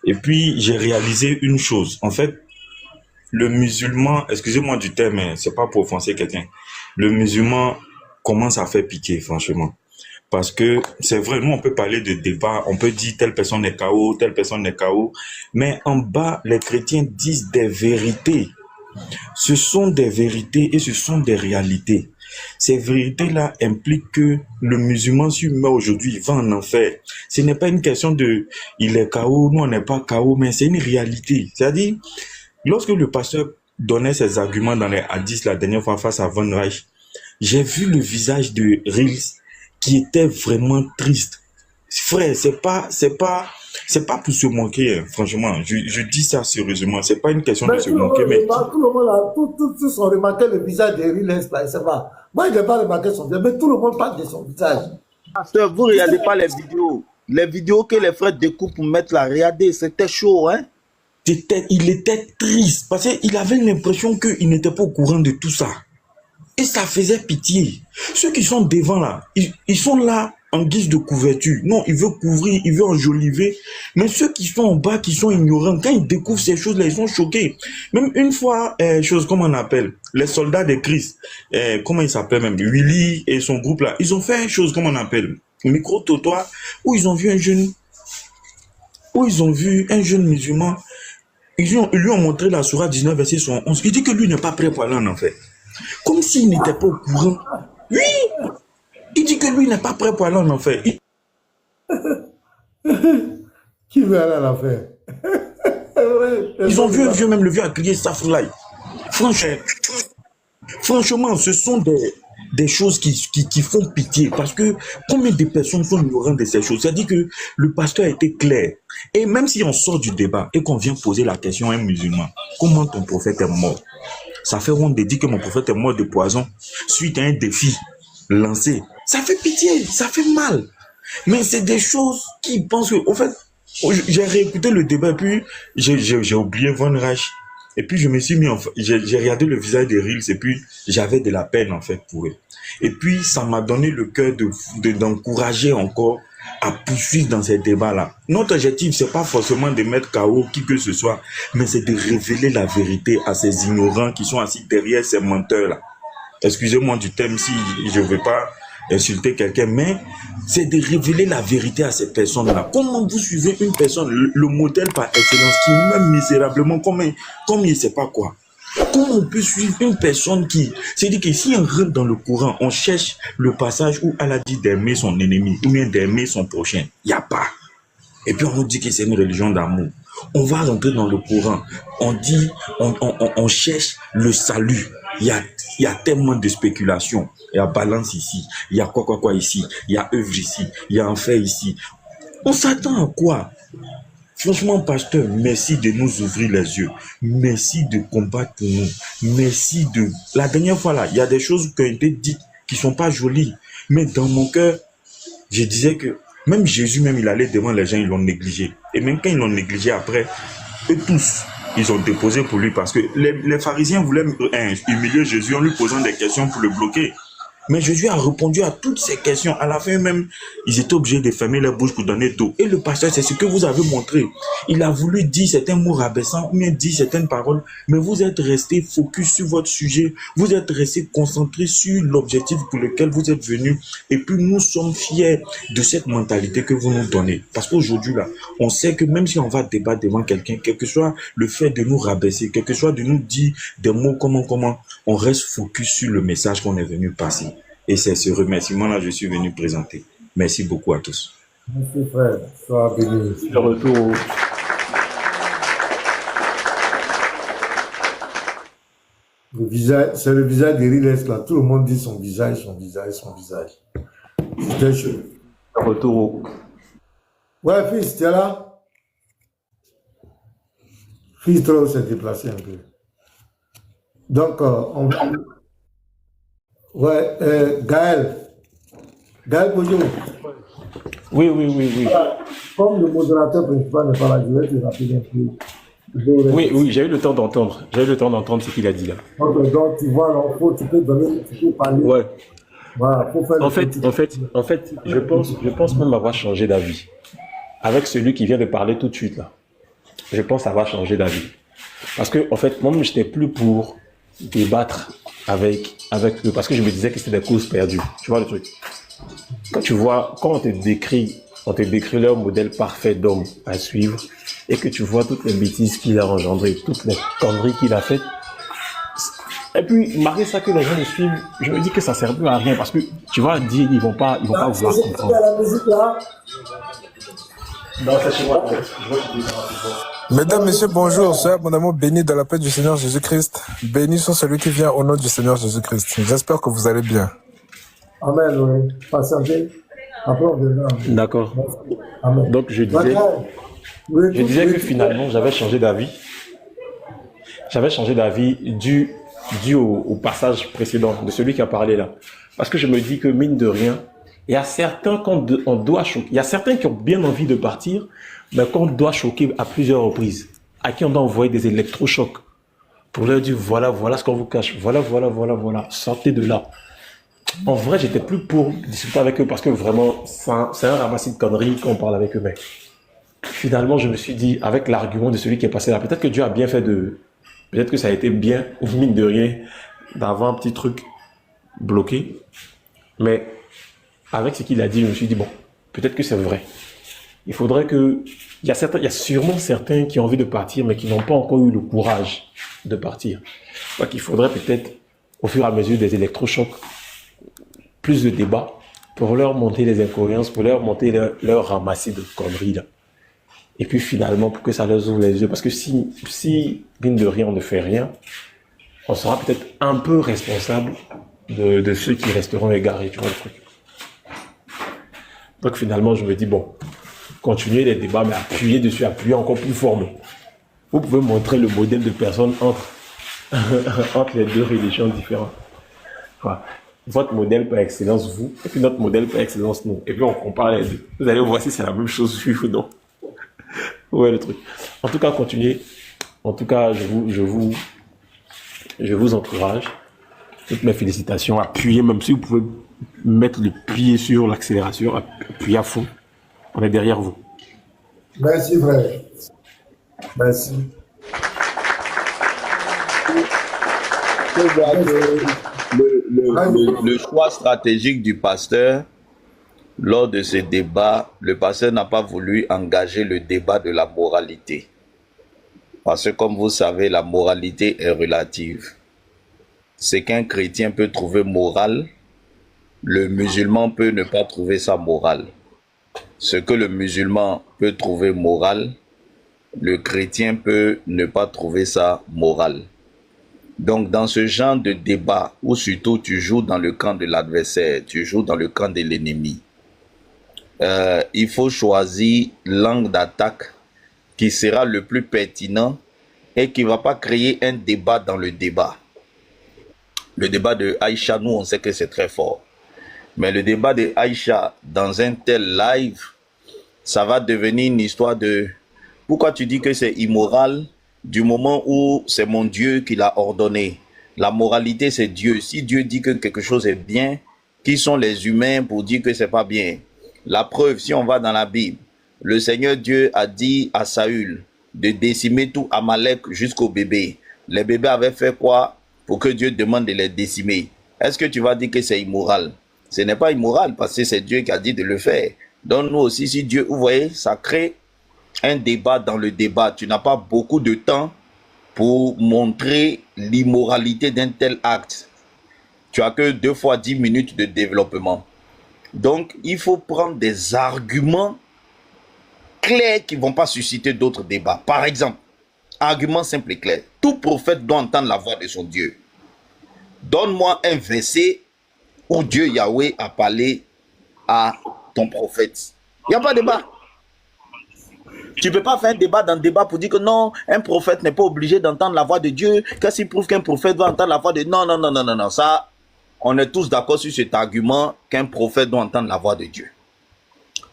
[SPEAKER 6] Et puis, j'ai réalisé une chose. En fait, le musulman, excusez-moi du terme, mais c'est pas pour offenser quelqu'un. Le musulman commence à faire pitié, franchement. Parce que c'est vrai, nous, on peut parler de débat, on peut dire telle personne est KO, telle personne est KO. Mais en bas, les chrétiens disent des vérités. Ce sont des vérités et ce sont des réalités. Ces vérités-là impliquent que le musulman, s'il meurt aujourd'hui, il va en enfer. Ce n'est pas une question de il est KO, nous on n'est pas KO, mais c'est une réalité. C'est-à-dire, lorsque le pasteur donnait ses arguments dans les hadiths la dernière fois face à Von Reich, j'ai vu le visage de Reels qui était vraiment triste. Frère, c'est pas pour se moquer, hein, franchement. Je dis ça sérieusement. C'est pas une question de se moquer, mais
[SPEAKER 2] tout le monde a tous ont remarqué le visage de Reels là, c'est pas. Moi, je n'ai pas remarqué son visage, mais tout le monde parle de son visage.
[SPEAKER 3] Pasteur, vous regardez pas les vidéos. Les vidéos que les frères découpent pour mettre là, regardez, c'était chaud, hein.
[SPEAKER 6] Il était triste parce qu'il avait l'impression qu'il n'était pas au courant de tout ça. Et ça faisait pitié. Ceux qui sont devant là, ils sont là en guise de couverture. Non, il veut couvrir, il veut enjoliver. Mais ceux qui sont en bas, qui sont ignorants, quand ils découvrent ces choses-là, ils sont choqués. Même une fois, comment on appelle, les soldats de Christ, comment ils s'appellent même, Willy et son groupe là, ils ont fait une chose, comment on appelle, micro-trottoir, où ils ont vu un jeune musulman. Ils lui ont montré la sourate 19, verset 11. Il dit que lui n'est pas prêt pour aller en enfer. Comme s'il n'était pas au courant. Oui! Il dit que lui n'est pas prêt pour aller en enfer.
[SPEAKER 2] Qui veut aller en enfer?
[SPEAKER 6] Ils ont vu un vieux, même le vieux a crié Safroulaï. Franchement, ce sont des choses qui font pitié. Parce que combien de personnes sont ignorantes de ces choses? C'est-à-dire que le pasteur a été clair. Et même si on sort du débat et qu'on vient poser la question à un musulman, comment ton prophète est mort? Ça fait honte de dire que mon prophète est mort de poison suite à un défi lancé. Ça fait pitié, ça fait mal. Mais c'est des choses qui pensent que, au fait, j'ai réécouté le débat et puis j'ai oublié Von Reich. Et puis je me suis mis, j'ai regardé le visage des Reels et puis j'avais de la peine en fait pour eux. Et puis ça m'a donné le cœur d'encourager encore à poursuivre dans ces débats-là. Notre objectif, c'est pas forcément de mettre KO qui que ce soit, mais c'est de révéler la vérité à ces ignorants qui sont assis derrière ces menteurs-là. Excusez-moi du thème si je ne veux pas insulter quelqu'un, mais c'est de révéler la vérité à ces personnes-là. Comment vous suivez une personne, le modèle par excellence, qui même misérablement, comme il ne sait pas quoi. Comment on peut suivre une personne qui... C'est-à-dire que si on rentre dans le courant, on cherche le passage où Allah dit d'aimer son ennemi ou bien d'aimer son prochain. Il n'y a pas. Et puis on nous dit que c'est une religion d'amour. On va rentrer dans le courant. On dit, on cherche le salut. Il y a tellement de spéculation. Il y a balance ici. Il y a quoi ici. Il y a œuvre ici. Il y a enfer ici. On s'attend à quoi? Franchement, pasteur, merci de nous ouvrir les yeux. Merci de combattre pour nous. Merci de... La dernière fois, là, il y a des choses qui ont été dites qui ne sont pas jolies. Mais dans mon cœur, je disais que même Jésus, même, il allait devant les gens, ils l'ont négligé. Et même quand ils l'ont négligé après, eux tous, ils ont déposé pour lui parce que les pharisiens voulaient humilier Jésus en lui posant des questions pour le bloquer. Mais Jésus a répondu à toutes ces questions. À la fin même, ils étaient obligés de fermer leur bouche pour donner d'eau. Et le pasteur, c'est ce que vous avez montré. Il a voulu dire certains mots rabaissants, ou bien dire certaines paroles, mais vous êtes resté focus sur votre sujet. Vous êtes resté concentré sur l'objectif pour lequel vous êtes venu. Et puis nous sommes fiers de cette mentalité que vous nous donnez. Parce qu'aujourd'hui, là, on sait que même si on va débattre devant quelqu'un, quel que soit le fait de nous rabaisser, quel que soit de nous dire des mots comment, on reste focus sur le message qu'on est venu passer. Et c'est ce remerciement-là que je suis venu présenter. Merci beaucoup à tous.
[SPEAKER 2] Merci frère, sois béni.
[SPEAKER 10] Le retour.
[SPEAKER 2] Le visage, c'est le visage d'Eriles là. Tout le monde dit son visage, son visage, son visage. C'était chaud.
[SPEAKER 10] Le retour.
[SPEAKER 2] Ouais, fils, tu es là? Fils, trop s'est déplacé un peu. Donc, on va... Ouais, Gaël. Gaël, bonjour.
[SPEAKER 10] Oui.
[SPEAKER 2] Comme le modérateur principal n'est pas là, je vais te rappeler un peu.
[SPEAKER 10] Oui, j'ai eu le temps d'entendre. J'ai eu le temps d'entendre ce qu'il a dit là.
[SPEAKER 2] Donc, tu vois, l'info, tu peux donner, tu peux parler.
[SPEAKER 10] Ouais.
[SPEAKER 2] Voilà, pour faire
[SPEAKER 10] En fait, je pense même avoir changé d'avis. Avec celui qui vient de parler tout de suite là. Je pense avoir changé d'avis. Parce que, en fait, moi, je n'étais plus pour débattre avec eux. Parce que je me disais que c'était des causes perdues. Tu vois le truc? Quand on te décrit leur modèle parfait d'homme à suivre, et que tu vois toutes les bêtises qu'il a engendrées, toutes les conneries qu'il a faites, et puis malgré ça que les gens le suivent, je me dis que ça ne sert plus à rien, parce que tu vas dire, ils vont pas vouloir comprendre.
[SPEAKER 2] La musique là.
[SPEAKER 10] Non, c'est chez moi.
[SPEAKER 12] Mesdames, Messieurs, bonjour. Soyez abondamment bénis dans la paix du Seigneur Jésus-Christ. Bénis sont celui qui vient au nom du Seigneur Jésus-Christ. J'espère que vous allez bien.
[SPEAKER 2] Amen, oui. Patientez. Après, on verra.
[SPEAKER 10] D'accord.
[SPEAKER 2] Amen.
[SPEAKER 10] Donc, je disais que finalement, j'avais changé d'avis. J'avais changé d'avis dû au passage précédent de celui qui a parlé là. Parce que je me dis que, mine de rien, il y a certains qu'on doit choquer. Il y a certains qui ont bien envie de partir, mais qu'on doit choquer à plusieurs reprises. À qui on doit envoyer des électrochocs pour leur dire voilà ce qu'on vous cache. Voilà. Sortez de là. En vrai, j'étais plus pour discuter avec eux parce que vraiment, c'est un ramassis de conneries qu'on parle avec eux. Mais finalement, je me suis dit, avec l'argument de celui qui est passé là, peut-être que Dieu a bien fait peut-être que ça a été bien, mine de rien, d'avoir un petit truc bloqué. Mais avec ce qu'il a dit, je me suis dit, bon, peut-être que c'est vrai. Il faudrait que... Il y a sûrement certains qui ont envie de partir, mais qui n'ont pas encore eu le courage de partir. Donc, il faudrait peut-être, au fur et à mesure des électrochocs, plus de débats pour leur monter les incohérences, pour leur monter leur ramassis de conneries là. Et puis finalement, pour que ça leur ouvre les yeux. Parce que si mine de rien, on ne fait rien, on sera peut-être un peu responsable de ceux qui resteront égarés, tu vois le truc. Donc finalement, je me dis, bon, continuez les débats, mais appuyez encore plus fort. Vous pouvez montrer le modèle de personnes entre les deux religions différentes. Voilà. Votre modèle par excellence, vous, et puis notre modèle par excellence, nous. Et puis on compare les deux. Vous allez voir si c'est la même chose, oui ou non. Ouais, le truc. En tout cas, continuez. En tout cas, je vous encourage. Toutes mes félicitations. Appuyez, même si vous pouvez mettre le pied sur l'accélération, appuyez à fond. On est derrière vous.
[SPEAKER 2] Merci, frère. Merci.
[SPEAKER 3] Le choix stratégique du pasteur, lors de ce débat, le pasteur n'a pas voulu engager le débat de la moralité. Parce que comme vous savez, la moralité est relative. Ce qu'un chrétien peut trouver moral, le musulman peut ne pas trouver ça moral. Ce que le musulman peut trouver moral, le chrétien peut ne pas trouver ça moral. Donc dans ce genre de débat, où surtout tu joues dans le camp de l'adversaire, tu joues dans le camp de l'ennemi, il faut choisir l'angle d'attaque qui sera le plus pertinent et qui ne va pas créer un débat dans le débat. Le débat de Aïcha, nous on sait que c'est très fort. Mais le débat de Aïcha dans un tel live, ça va devenir une histoire de... Pourquoi tu dis que c'est immoral du moment où c'est mon Dieu qui l'a ordonné? La moralité, c'est Dieu. Si Dieu dit que quelque chose est bien, Qui sont les humains pour dire que c'est pas bien? La preuve, si on va dans la Bible, le Seigneur Dieu a dit à Saül de décimer tout Amalek jusqu'au bébé. Les bébés avaient fait quoi pour que Dieu demande de les décimer? Est-ce que tu vas dire que c'est immoral? Ce n'est pas immoral parce que c'est Dieu qui a dit de le faire. Donc nous aussi, si Dieu, vous voyez, ça crée un débat dans le débat. Tu n'as pas beaucoup de temps pour montrer l'immoralité d'un tel acte. Tu as que 2 fois 10 minutes de développement. Donc, il faut prendre des arguments clairs qui ne vont pas susciter d'autres débats. Par exemple, argument simple et clair. Tout prophète doit entendre la voix de son Dieu. Donne-moi un verset où Dieu Yahweh a parlé à ton prophète. Il n'y a pas de débat. Tu ne peux pas faire un débat dans le débat pour dire que non, un prophète n'est pas obligé d'entendre la voix de Dieu. Qu'est-ce qui prouve qu'un prophète doit entendre la voix de Dieu? Non, non, non, non, non, non. Ça, on est tous d'accord sur cet argument qu'un prophète doit entendre la voix de Dieu.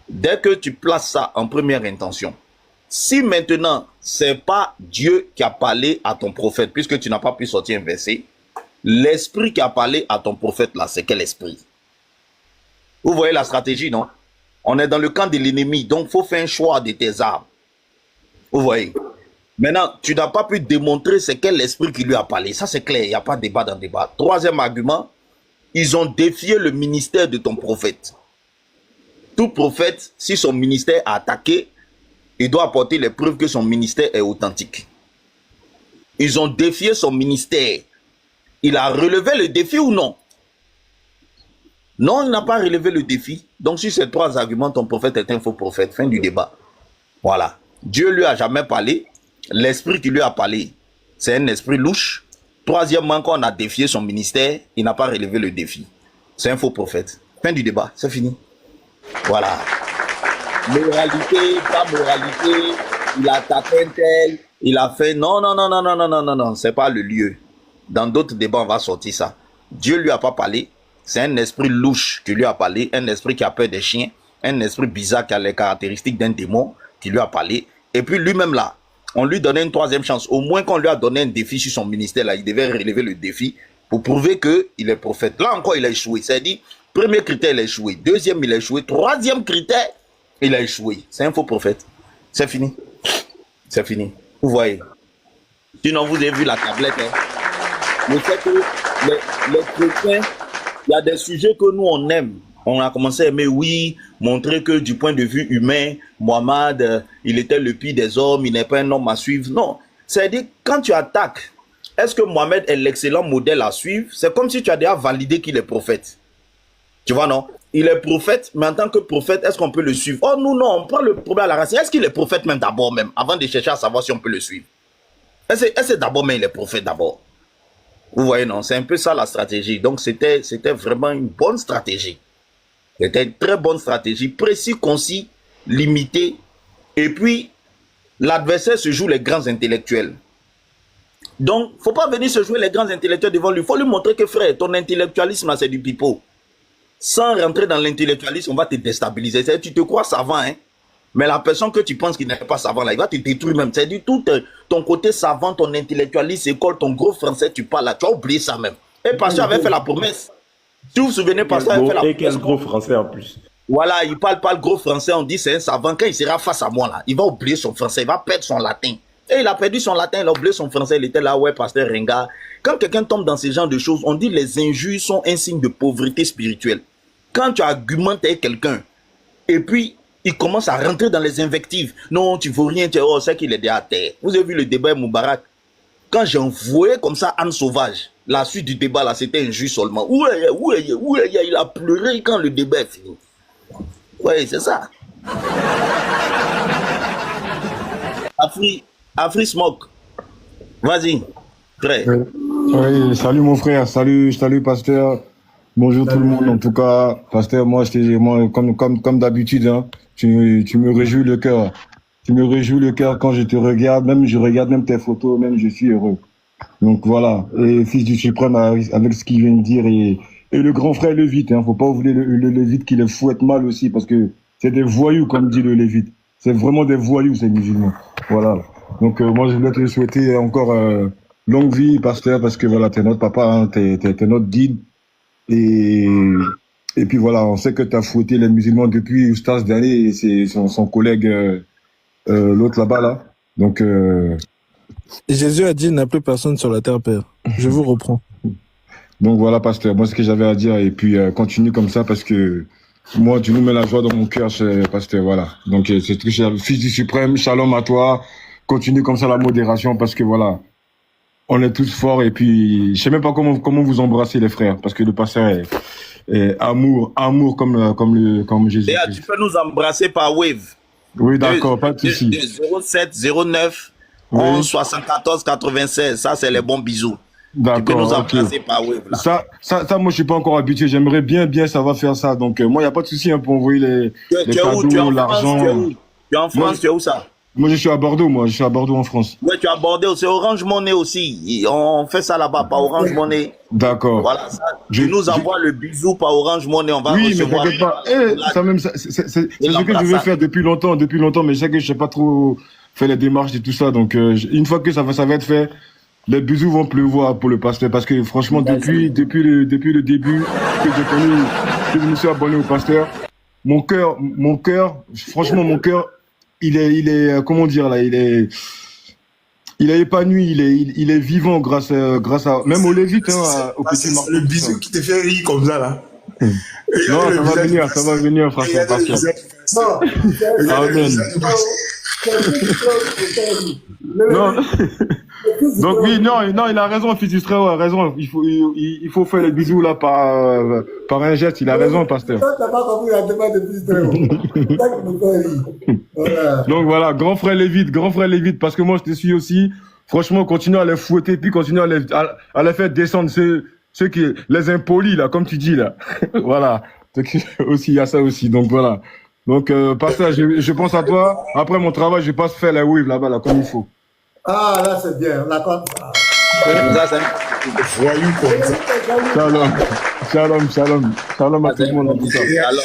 [SPEAKER 3] Dès que tu places ça en première intention, si maintenant, ce n'est pas Dieu qui a parlé à ton prophète, puisque tu n'as pas pu sortir un verset, l'esprit qui a parlé à ton prophète là, c'est quel esprit? Vous voyez la stratégie, non? On est dans le camp de l'ennemi, donc il faut faire un choix de tes armes. Vous voyez? Maintenant, tu n'as pas pu démontrer c'est quel esprit qui lui a parlé. Ça, c'est clair, il n'y a pas de débat dans le débat. Troisième argument, ils ont défié le ministère de ton prophète. Tout prophète, si son ministère a attaqué, il doit apporter les preuves que son ministère est authentique. Ils ont défié son ministère. Il a relevé le défi ou non? Non, il n'a pas relevé le défi. Donc, sur ces 3 arguments, ton prophète est un faux prophète. Fin du débat. Voilà. Dieu lui a jamais parlé. L'esprit qui lui a parlé, c'est un esprit louche. Troisièmement, quand on a défié son ministère, il n'a pas relevé le défi. C'est un faux prophète. Fin du débat. C'est fini. Voilà. Moralité, pas moralité. Il a attaqué un tel. Il a fait non, non, non, non, non, non, non, non, non. C'est pas le lieu. Dans d'autres débats, on va sortir ça. Dieu lui a pas parlé. C'est un esprit louche qui lui a parlé, un esprit qui a peur des chiens, un esprit bizarre qui a les caractéristiques d'un démon qui lui a parlé. Et puis lui-même là, on lui donnait une 3e chance. Au moins qu'on lui a donné un défi sur son ministère là, il devait relever le défi pour prouver qu'il est prophète. Là encore, il a échoué. C'est-à-dire, premier critère, il a échoué. Deuxième, il a échoué. Troisième critère, il a échoué. C'est un faux prophète. C'est fini. C'est fini. Vous voyez. Sinon, vous avez vu la tablette. Hein? Le fait que les chrétiens, il y a des sujets que nous, on aime. On a commencé à aimer, oui, montrer que du point de vue humain, Mohammed, il était le pire des hommes, il n'est pas un homme à suivre. Non. C'est-à-dire, quand tu attaques, est-ce que Mohammed est l'excellent modèle à suivre? C'est comme si tu as déjà validé qu'il est prophète. Tu vois, non? Il est prophète, mais en tant que prophète, est-ce qu'on peut le suivre? Oh, nous, non, on prend le problème à la racine. Est-ce qu'il est prophète même d'abord, même, avant de chercher à savoir si on peut le suivre? Est-ce que d'abord, mais il est prophète d'abord? Vous voyez, non? C'est un peu ça la stratégie. Donc, c'était vraiment une bonne stratégie. C'était une très bonne stratégie, précis, concis, limité. Et puis, l'adversaire se joue les grands intellectuels. Donc, il ne faut pas venir se jouer les grands intellectuels devant lui. Il faut lui montrer que, frère, ton intellectualisme, là, c'est du pipeau. Sans rentrer dans l'intellectualisme, on va te déstabiliser. C'est-à-dire, tu te crois savant, hein? Mais la personne que tu penses qu'il n'est pas savant, là, il va te détruire même. C'est-à-dire, tout ton côté savant, ton intellectualisme, école, ton gros français, tu parles là, tu as oublié ça même. Et Pasteur avait fait la promesse. Si vous vous souvenez, Pasteur avait fait la promesse.
[SPEAKER 10] Et quel gros français en plus.
[SPEAKER 3] Voilà, il parle pas le gros français, on dit c'est un savant. Quand il sera face à moi, là, il va oublier son français, il va perdre son latin. Et il a perdu son latin, il a oublié son français, il était là, ouais, Pasteur Ringa. Quand quelqu'un tombe dans ce genre de choses, on dit les injures sont un signe de pauvreté spirituelle. Quand tu argumentes avec quelqu'un, et puis il commence à rentrer dans les invectives. Non, tu ne veux rien, tu sais qu'il est déjà à terre. Vous avez vu le débat Moubarak? Quand j'ai envoyé comme ça Anne Sauvage, la suite du débat, là, c'était un juge seulement. Il a pleuré quand le débat est fini. Oui, c'est ça. Afri Smoke. Vas-y. Prêt.
[SPEAKER 13] Oui, salut mon frère, salut Pasteur. Bonjour tout le monde. En tout cas, Pasteur, moi comme d'habitude, hein, tu me réjouis le cœur. Tu me réjouis le cœur quand je te regarde, je regarde même tes photos, même je suis heureux. Donc voilà. Et Fils du Suprême avec ce qu'il vient de dire et le grand frère Lévite, hein, faut pas oublier le Lévite qui les fouette mal aussi parce que c'est des voyous comme dit le Lévite. C'est vraiment des voyous ces musulmans. Voilà. Donc moi je voulais te souhaiter encore longue vie, Pasteur, parce que voilà, t'es notre papa, hein, t'es notre guide. Et Et puis voilà, on sait que tu as fouetté les musulmans depuis Oustaz Dané et c'est son collègue, l'autre là-bas, là. Donc,
[SPEAKER 12] Jésus a dit, il n'y a plus personne sur la terre, Père. Je vous reprends.
[SPEAKER 13] donc voilà, pasteur, moi, ce que j'avais à dire. Et puis, continue comme ça parce que moi, tu nous mets la joie dans mon cœur, pasteur, voilà. Donc, c'est très cher. Fils du suprême, shalom à toi. Continue comme ça la modération parce que voilà, on est tous forts. Et puis, je sais même pas comment vous embrassez les frères parce que le pasteur est amour comme Jésus.
[SPEAKER 3] Léa, tu peux nous embrasser par Wave.
[SPEAKER 13] Oui, d'accord, pas de souci.
[SPEAKER 3] 07 09 11 74 96. Ça, c'est les bons bisous. Tu peux
[SPEAKER 13] D'accord,
[SPEAKER 3] nous
[SPEAKER 13] ok.
[SPEAKER 3] embrasser par Wave. Là.
[SPEAKER 13] Ça, moi, je suis pas encore habitué. J'aimerais bien savoir faire ça. Donc, moi, il n'y a pas de souci hein, pour envoyer les
[SPEAKER 3] Tu es où? Tu es
[SPEAKER 13] cadeaux,
[SPEAKER 3] en France?
[SPEAKER 13] l'argent.
[SPEAKER 3] Tu es en France? Tu es où ça?
[SPEAKER 13] Moi, je suis à Bordeaux, Je suis à Bordeaux, en France.
[SPEAKER 3] Oui, tu as abordé aussi Orange Money aussi. On fait ça là-bas par Orange Money.
[SPEAKER 13] D'accord.
[SPEAKER 3] Voilà, ça. Tu nous envoies le bisou par Orange Money. On va recevoir.
[SPEAKER 13] Mais t'inquiète pas. C'est ce que je veux faire depuis longtemps, mais je sais que je sais pas trop faire les démarches et tout ça. Donc, une fois que ça va être fait, les bisous vont pleuvoir pour le pasteur. Parce que franchement, depuis le début que j'ai connu, que je me suis abonné au pasteur, mon cœur, franchement, mon cœur, il est, comment dire là, il est épanoui, il est vivant grâce à, même au Lévite, hein, au petit Marc.
[SPEAKER 14] Le bisou qui te fait rire comme ça, là.
[SPEAKER 13] Non, ça va venir, frère, pasteur. Amen. Non. Donc oui, non, il a raison, fils d'Israël a raison. Il faut faire les bisous là par un geste. Il a raison, pasteur. Donc voilà, grand frère Lévite, parce que moi je te suis aussi. Franchement, continue à les fouetter, puis continue à les faire descendre ceux qui, les impolis là, comme tu dis là. Voilà. Donc, aussi, il y a ça aussi. Donc voilà. Donc, pasteur, je pense à toi. Après mon travail, je passe faire la wave là-bas, là, comme il faut.
[SPEAKER 2] Ah, là, c'est bien. On a comme ça.
[SPEAKER 14] Voyou comme ça.
[SPEAKER 13] Shalom à tout le monde en tout cas.
[SPEAKER 14] Alors,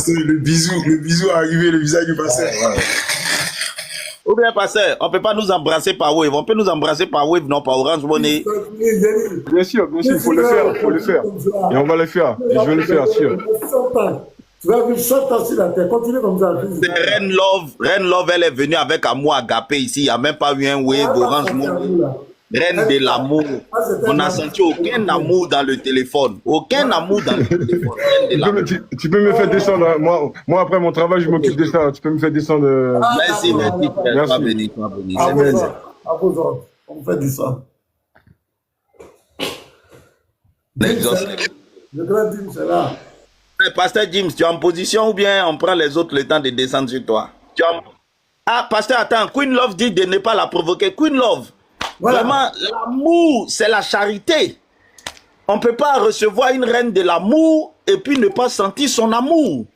[SPEAKER 14] le bisou arrivé, le visage du pasteur.
[SPEAKER 3] Ou bien, pasteur, on ne peut pas nous embrasser par Wave. On peut nous embrasser par Wave, non, par Orange Money.
[SPEAKER 13] Bien sûr, il faut le faire. Et on va le faire. Et je vais le faire, sûr.
[SPEAKER 2] Tu vas vivre 100 ans sur la terre. Continue comme ça.
[SPEAKER 3] Reine Love, elle est venue avec Amour Agapé ici. Il n'y a même pas eu un Wave, Orange Money. Reine de l'amour. On n'a senti aucun amour dans le téléphone. Aucun amour dans le téléphone.
[SPEAKER 13] Tu peux me faire descendre. Hein. Moi, après mon travail, je m'occupe de ça. Tu peux me faire descendre.
[SPEAKER 3] Merci. Toi béni.
[SPEAKER 2] À vos ordres. On fait descendre. Le grand Dim, c'est là.
[SPEAKER 3] Pasteur James, tu es en position ou bien on prend les autres le temps de descendre sur toi? Ah, pasteur, attends. Queen Love dit de ne pas la provoquer. Queen Love. Voilà. Vraiment, l'amour, c'est la charité. On ne peut pas recevoir une reine de l'amour et puis ne pas sentir son amour.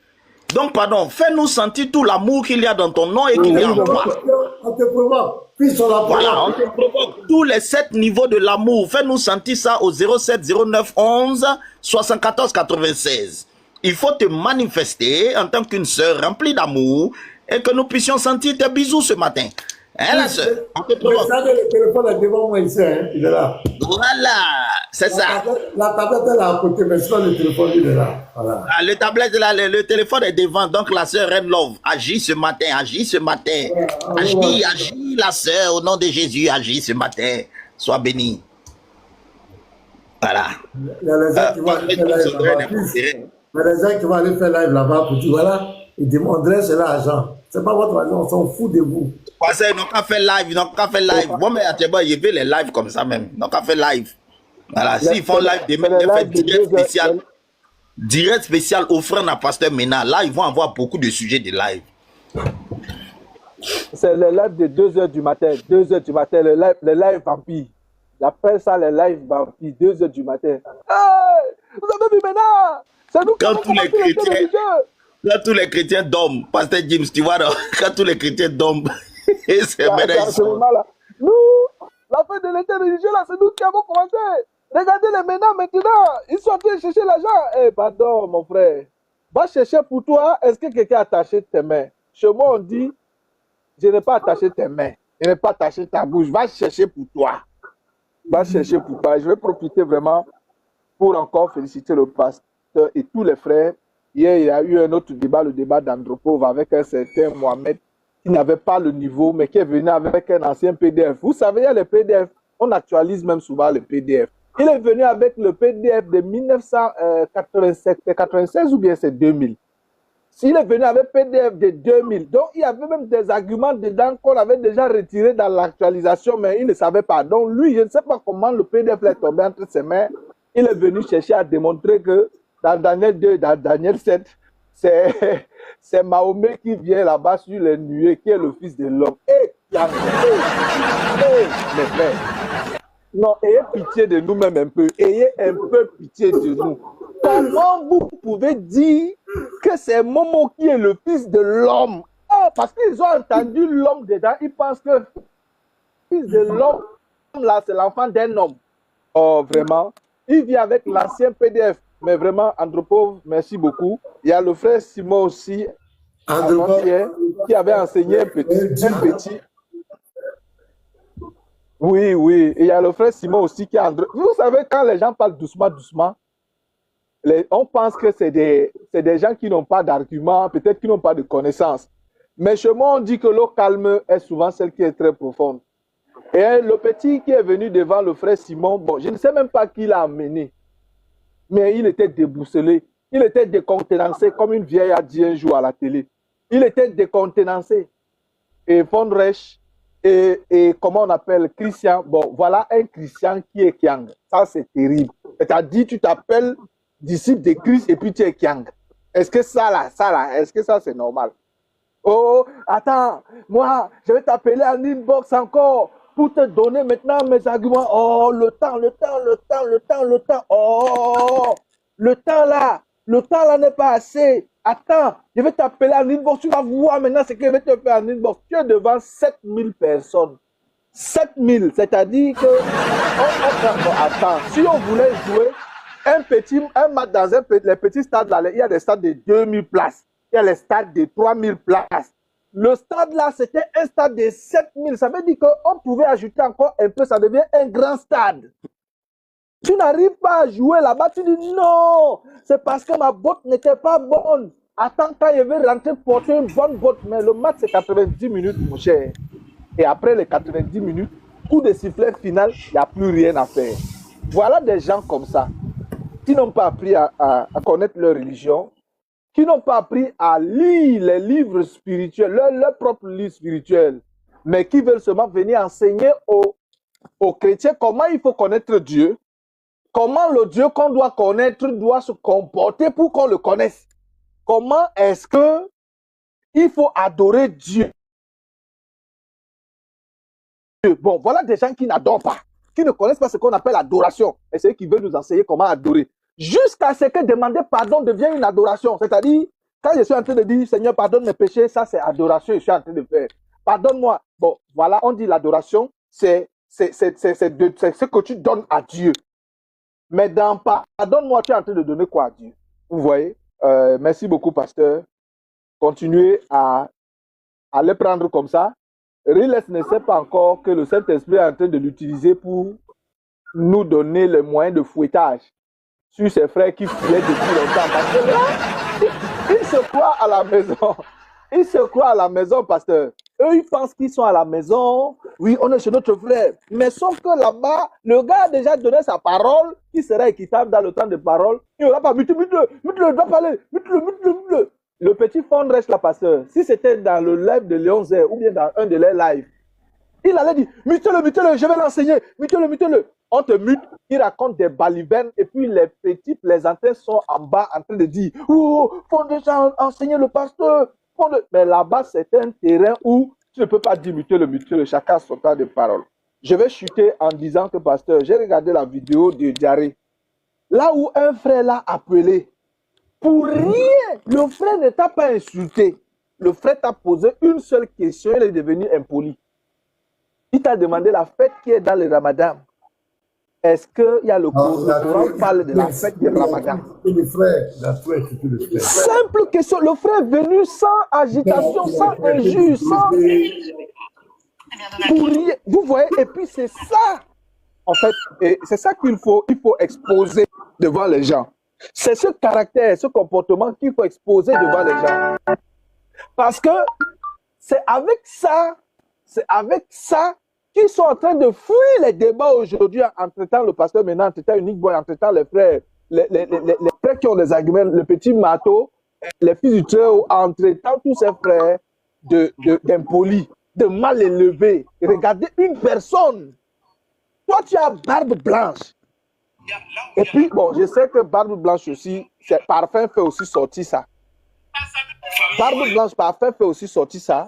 [SPEAKER 3] Donc, pardon, fais-nous sentir tout l'amour qu'il y a dans ton nom et qu'il y a en toi.
[SPEAKER 2] On te provoque.
[SPEAKER 3] Voilà, on te provoque tous les 7 niveaux de l'amour. Fais-nous sentir ça au 07 09 11 74 96. Il faut te manifester en tant qu'une sœur remplie d'amour et que nous puissions sentir tes bisous ce matin. Hein, la sœur?
[SPEAKER 2] Le téléphone est devant moi ici, hein? Il est là.
[SPEAKER 3] Voilà, c'est ça.
[SPEAKER 2] La tablette est là à côté, mais sinon le téléphone il est là. Voilà.
[SPEAKER 3] Ah, le tablette là, le téléphone est devant, donc la sœur Reine Love agit ce matin, agis la sœur, au nom de Jésus, agis ce matin. Sois béni. Voilà.
[SPEAKER 2] Il y a les gens qui vont aller faire live là-bas. Il y a les gens qui vont aller faire live là-bas pour dire voilà, ils demanderaient cela à Jean. C'est pas votre raison, on s'en fout de vous.
[SPEAKER 3] Ils n'ont qu'à faire live, Bon, mais actuellement, il y avait les lives comme ça même. Ils n'ont qu'à faire live. Voilà, s'ils font live, demain, ils font direct spécial offrande à Pasteur Mena. Là, ils vont avoir beaucoup de sujets de live.
[SPEAKER 15] C'est le live de 2h du matin. 2h du matin, le live vampire. J'appelle ça le live vampire, 2h du matin. Hey, vous avez vu Mena? C'est nous
[SPEAKER 3] quand tous les chrétiens dorment, Pasteur James, tu vois, quand tous les chrétiens dorment, et c'est
[SPEAKER 15] nous, la fin de l'été religieux, là, c'est nous qui avons commencé. Regardez les Mena maintenant, ils sont en train de chercher l'argent. Eh, pardon, mon frère. Va chercher pour toi, est-ce que quelqu'un a attaché tes mains? Chez moi, on dit, je n'ai pas attaché tes mains, je n'ai pas attaché ta bouche. Va chercher pour toi. Va chercher pour toi. Je vais profiter vraiment pour encore féliciter le pasteur et tous les frères. Hier, il y a eu un autre débat, le débat d'Andropov avec un certain Mohamed qui n'avait pas le niveau, mais qui est venu avec un ancien PDF. Vous savez, il y a les PDF, on actualise même souvent les PDF. Il est venu avec le PDF de 1987, 96 ou bien c'est 2000. S'il est venu avec PDF de 2000, donc il y avait même des arguments dedans qu'on avait déjà retirés dans l'actualisation, mais il ne savait pas. Donc lui, je ne sais pas comment le PDF est tombé entre ses mains. Il est venu chercher à démontrer que dans Daniel 2, dans Daniel 7, c'est Mahomet qui vient là-bas sur les nuées, qui est le fils de l'homme. Et mes frères, non, ayez pitié de nous-mêmes un peu. Ayez un peu pitié de nous. Comment vous pouvez dire que c'est Momo qui est le fils de l'homme? Oh, parce qu'ils ont entendu l'homme dedans, ils pensent que le fils de l'homme, là, c'est l'enfant d'un homme. Oh, vraiment. Il vient avec l'ancien PDF. Mais vraiment, Andropov, merci beaucoup. Il y a le frère Simon aussi, qui avait enseigné un petit. Oui, oui. Et il y a le frère Simon aussi qui a... Vous savez, quand les gens parlent doucement, doucement, on pense que c'est des gens qui n'ont pas d'arguments, peut-être qui n'ont pas de connaissances. Mais chez moi, on dit que l'eau calme est souvent celle qui est très profonde. Et le petit qui est venu devant le frère Simon, bon, je ne sais même pas qui l'a amené, mais il était déboussolé, il était décontenancé, comme une vieille a dit un jour à la télé. Il était décontenancé. Et Von Reich, et comment on appelle Christian, bon, voilà un Christian qui est Kiang. Ça, c'est terrible. C'est-à-dire, tu t'appelles disciple de Christ et puis tu es Kiang. Est-ce que ça là, est-ce que ça c'est normal? Oh, attends, moi, je vais t'appeler en inbox encore pour te donner maintenant mes arguments. Oh, le temps. Oh, le temps là n'est pas assez. Attends, je vais t'appeler en inbox. Tu vas voir maintenant ce que je vais te faire en inbox. Tu es devant 7000 personnes. 7000, c'est-à-dire que... attends, si on voulait jouer un match dans les petits stades là, il y a des stades de 2000 places. Il y a les stades de 3000 places. Le stade là, c'était un stade de 7000. Ça veut dire qu'on pouvait ajouter encore un peu, ça devient un grand stade. Tu n'arrives pas à jouer là-bas, tu dis non, c'est parce que ma botte n'était pas bonne. Attends, quand je vais rentrer porter une bonne botte, mais le match c'est 90 minutes, mon cher. Et après les 90 minutes, coup de sifflet final, il n'y a plus rien à faire. Voilà des gens comme ça, qui n'ont pas appris à connaître leur religion, qui n'ont pas appris à lire les livres spirituels, leur propre livre spirituel, mais qui veulent seulement venir enseigner aux chrétiens comment il faut connaître Dieu, comment le Dieu qu'on doit connaître doit se comporter pour qu'on le connaisse. Comment est-ce que il faut adorer Dieu? Bon, voilà des gens qui n'adorent pas, qui ne connaissent pas ce qu'on appelle adoration. Et c'est eux qui veulent nous enseigner comment adorer. Jusqu'à ce que demander pardon devienne une adoration. C'est-à-dire, quand je suis en train de dire, Seigneur, pardonne mes péchés, ça c'est adoration, je suis en train de faire. Pardonne-moi. Bon, voilà, on dit l'adoration, c'est ce que tu donnes à Dieu. Mais dans pardonne-moi, tu es en train de donner quoi à Dieu? Vous voyez? Merci beaucoup, pasteur. Continuez à les prendre comme ça. Riles ne sait pas encore que le Saint-Esprit est en train de l'utiliser pour nous donner les moyens de fouettage sur ses frères qui fouillaient depuis longtemps. Parce que là, ils se croient à la maison. Ils se croient à la maison, pasteur. Eux, ils pensent qu'ils sont à la maison. Oui, on est chez notre frère. Mais sauf que là-bas, le gars a déjà donné sa parole, qui sera équitable dans le temps de parole. Il n'aura pas, mute-le, il doit parler, mute-le. Le petit fond reste là, pasteur. Si c'était dans le live de Léon Zé ou bien dans un de leurs lives, il allait dire, mute-le, je vais l'enseigner, mute-le. On te mute, il raconte des balivernes et puis les petits plaisantins sont en bas en train de dire, oh, faut déjà enseigner le pasteur. Mais là-bas, c'est un terrain où tu ne peux pas dire mute-le, chacun son temps de parole. Je vais chuter en disant que, pasteur, j'ai regardé la vidéo de Diaré. Là où un frère l'a appelé, pour rien, le frère ne t'a pas insulté. Le frère t'a posé une seule question, il est devenu impoli. Il t'a demandé la fête qui est dans le Ramadan. Est-ce qu'il y a le Coran parle de la fête du Ramadan? Simple question. Le frère est venu sans agitation, sans injure, sans... Pour rien. Vous voyez, et puis c'est ça, en fait, c'est ça qu'il faut exposer devant les gens. C'est ce caractère, ce comportement qu'il faut exposer devant les gens. Parce que c'est avec ça qu'ils sont en train de fuir les débats aujourd'hui en traitant le pasteur maintenant, en traitant Unique Boy, en traitant les frères, les frères qui ont des arguments, le petit Mato, les fils du Tréau, en traitant tous ces frères d'impolis, de mal élevés. Regardez une personne. Toi, tu as barbe blanche. Et puis, bon, je sais que barbe blanche aussi, parfum fait aussi sortir ça. Barbe blanche, parfum fait aussi sortir ça.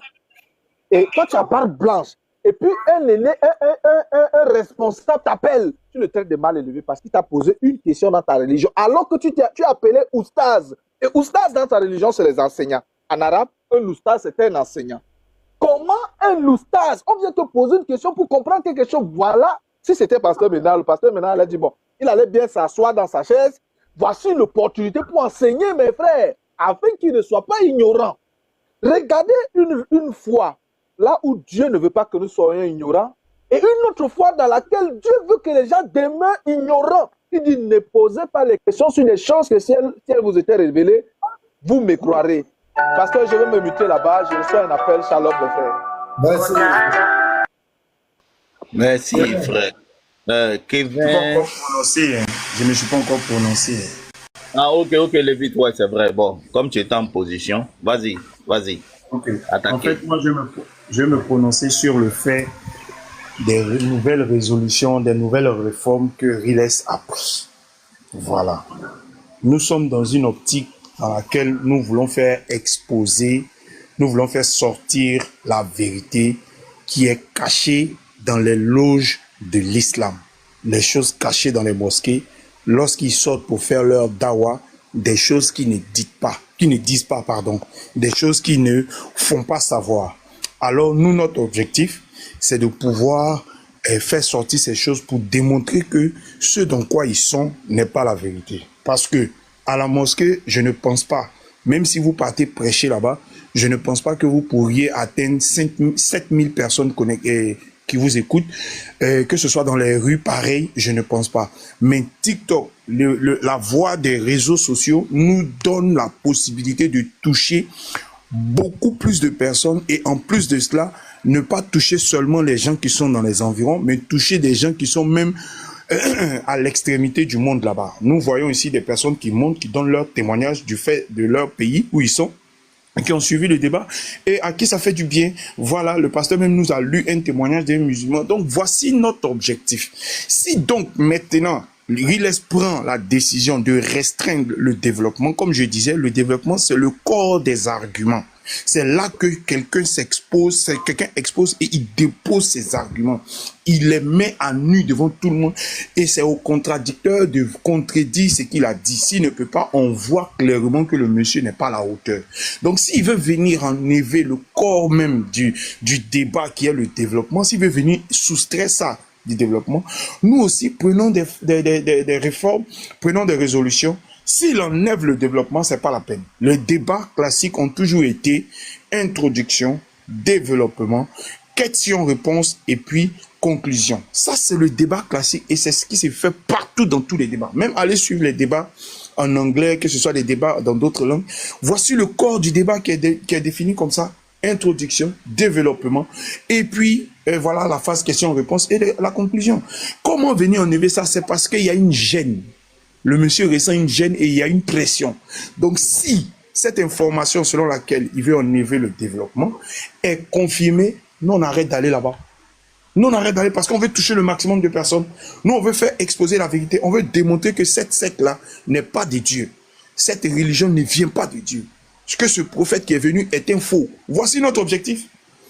[SPEAKER 15] Et toi, tu as barbe blanche. Et puis, un responsable t'appelle. Tu le traites de mal élevé parce qu'il t'a posé une question dans ta religion. Alors que tu as appelé oustaz. Et oustaz dans ta religion, c'est les enseignants. En arabe, un oustaz, c'est un enseignant. Comment un oustaz, on vient te poser une question pour comprendre quelque chose. Voilà. Si c'était pasteur Ménal, le pasteur Ménal a dit, bon, il allait bien s'asseoir dans sa chaise. Voici l'opportunité pour enseigner mes frères, afin qu'ils ne soient pas ignorants. Regardez une fois, là où Dieu ne veut pas que nous soyons ignorants, et une autre fois dans laquelle Dieu veut que les gens demeurent ignorants. Il dit, ne posez pas les questions sur les choses que si elles vous étaient révélées, vous me croirez. Parce que je vais me muter là-bas, je reçois un appel, shalom mes frères.
[SPEAKER 2] Merci.
[SPEAKER 3] Merci, frère. Kevin.
[SPEAKER 14] Je ne me suis pas encore prononcé.
[SPEAKER 3] Ah, ok, Lévite, ouais, c'est vrai. Bon, comme tu étais en position, vas-y.
[SPEAKER 14] Ok.
[SPEAKER 3] Attaquez.
[SPEAKER 14] En fait, moi, je vais me prononcer sur le fait des nouvelles résolutions, des nouvelles réformes que Riles a prises. Voilà. Nous sommes dans une optique dans laquelle nous voulons faire exposer, nous voulons faire sortir la vérité qui est cachée dans les loges de l'islam. Les choses cachées dans les mosquées, lorsqu'ils sortent pour faire leur dawa, des choses qui ne disent pas, des choses qui ne font pas savoir. Alors nous, notre objectif, c'est de pouvoir faire sortir ces choses pour démontrer que ce dans quoi ils sont n'est pas la vérité. Parce que à la mosquée, je ne pense pas, même si vous partez prêcher là-bas, je ne pense pas que vous pourriez atteindre 7000 personnes qui vous écoutent, que ce soit dans les rues, pareil, je ne pense pas. Mais TikTok, la voix des réseaux sociaux nous donne la possibilité de toucher beaucoup plus de personnes et en plus de cela, ne pas toucher seulement les gens qui sont dans les environs, mais toucher des gens qui sont même à l'extrémité du monde là-bas. Nous voyons ici des personnes qui montent, qui donnent leur témoignage du fait de leur pays où ils sont, qui ont suivi le débat et à qui ça fait du bien. Voilà, le pasteur même nous a lu un témoignage des musulmans. Donc, voici notre objectif. Si donc maintenant, Riles prend la décision de restreindre le développement, comme je disais, le développement, c'est le corps des arguments. C'est là que quelqu'un s'expose, quelqu'un expose et il dépose ses arguments. Il les met à nu devant tout le monde et c'est au contradicteur de contredire ce qu'il a dit. S'il ne peut pas, on voit clairement que le monsieur n'est pas à la hauteur. Donc s'il veut venir enlever le corps même du débat qui est le développement, s'il veut venir soustraire ça du développement, nous aussi prenons des réformes, prenons des résolutions. S'il enlève le développement, c'est pas la peine. Les débats classiques ont toujours été introduction, développement, question-réponse et puis conclusion. Ça, c'est le débat classique et c'est ce qui se fait partout dans tous les débats. Même aller suivre les débats en anglais, que ce soit des débats dans d'autres langues. Voici le corps du débat qui est défini comme ça. Introduction, développement et puis voilà la phase question-réponse et la conclusion. Comment venir enlever ça? C'est parce qu'il y a une gêne. Le monsieur ressent une gêne et il y a une pression. Donc, si cette information selon laquelle il veut enlever le développement est confirmée, nous, on arrête d'aller là-bas. Nous, on arrête d'aller parce qu'on veut toucher le maximum de personnes. Nous, on veut faire exposer la vérité. On veut démontrer que cette secte-là n'est pas de Dieu. Cette religion ne vient pas de Dieu. Ce que ce prophète qui est venu est un faux. Voici notre objectif.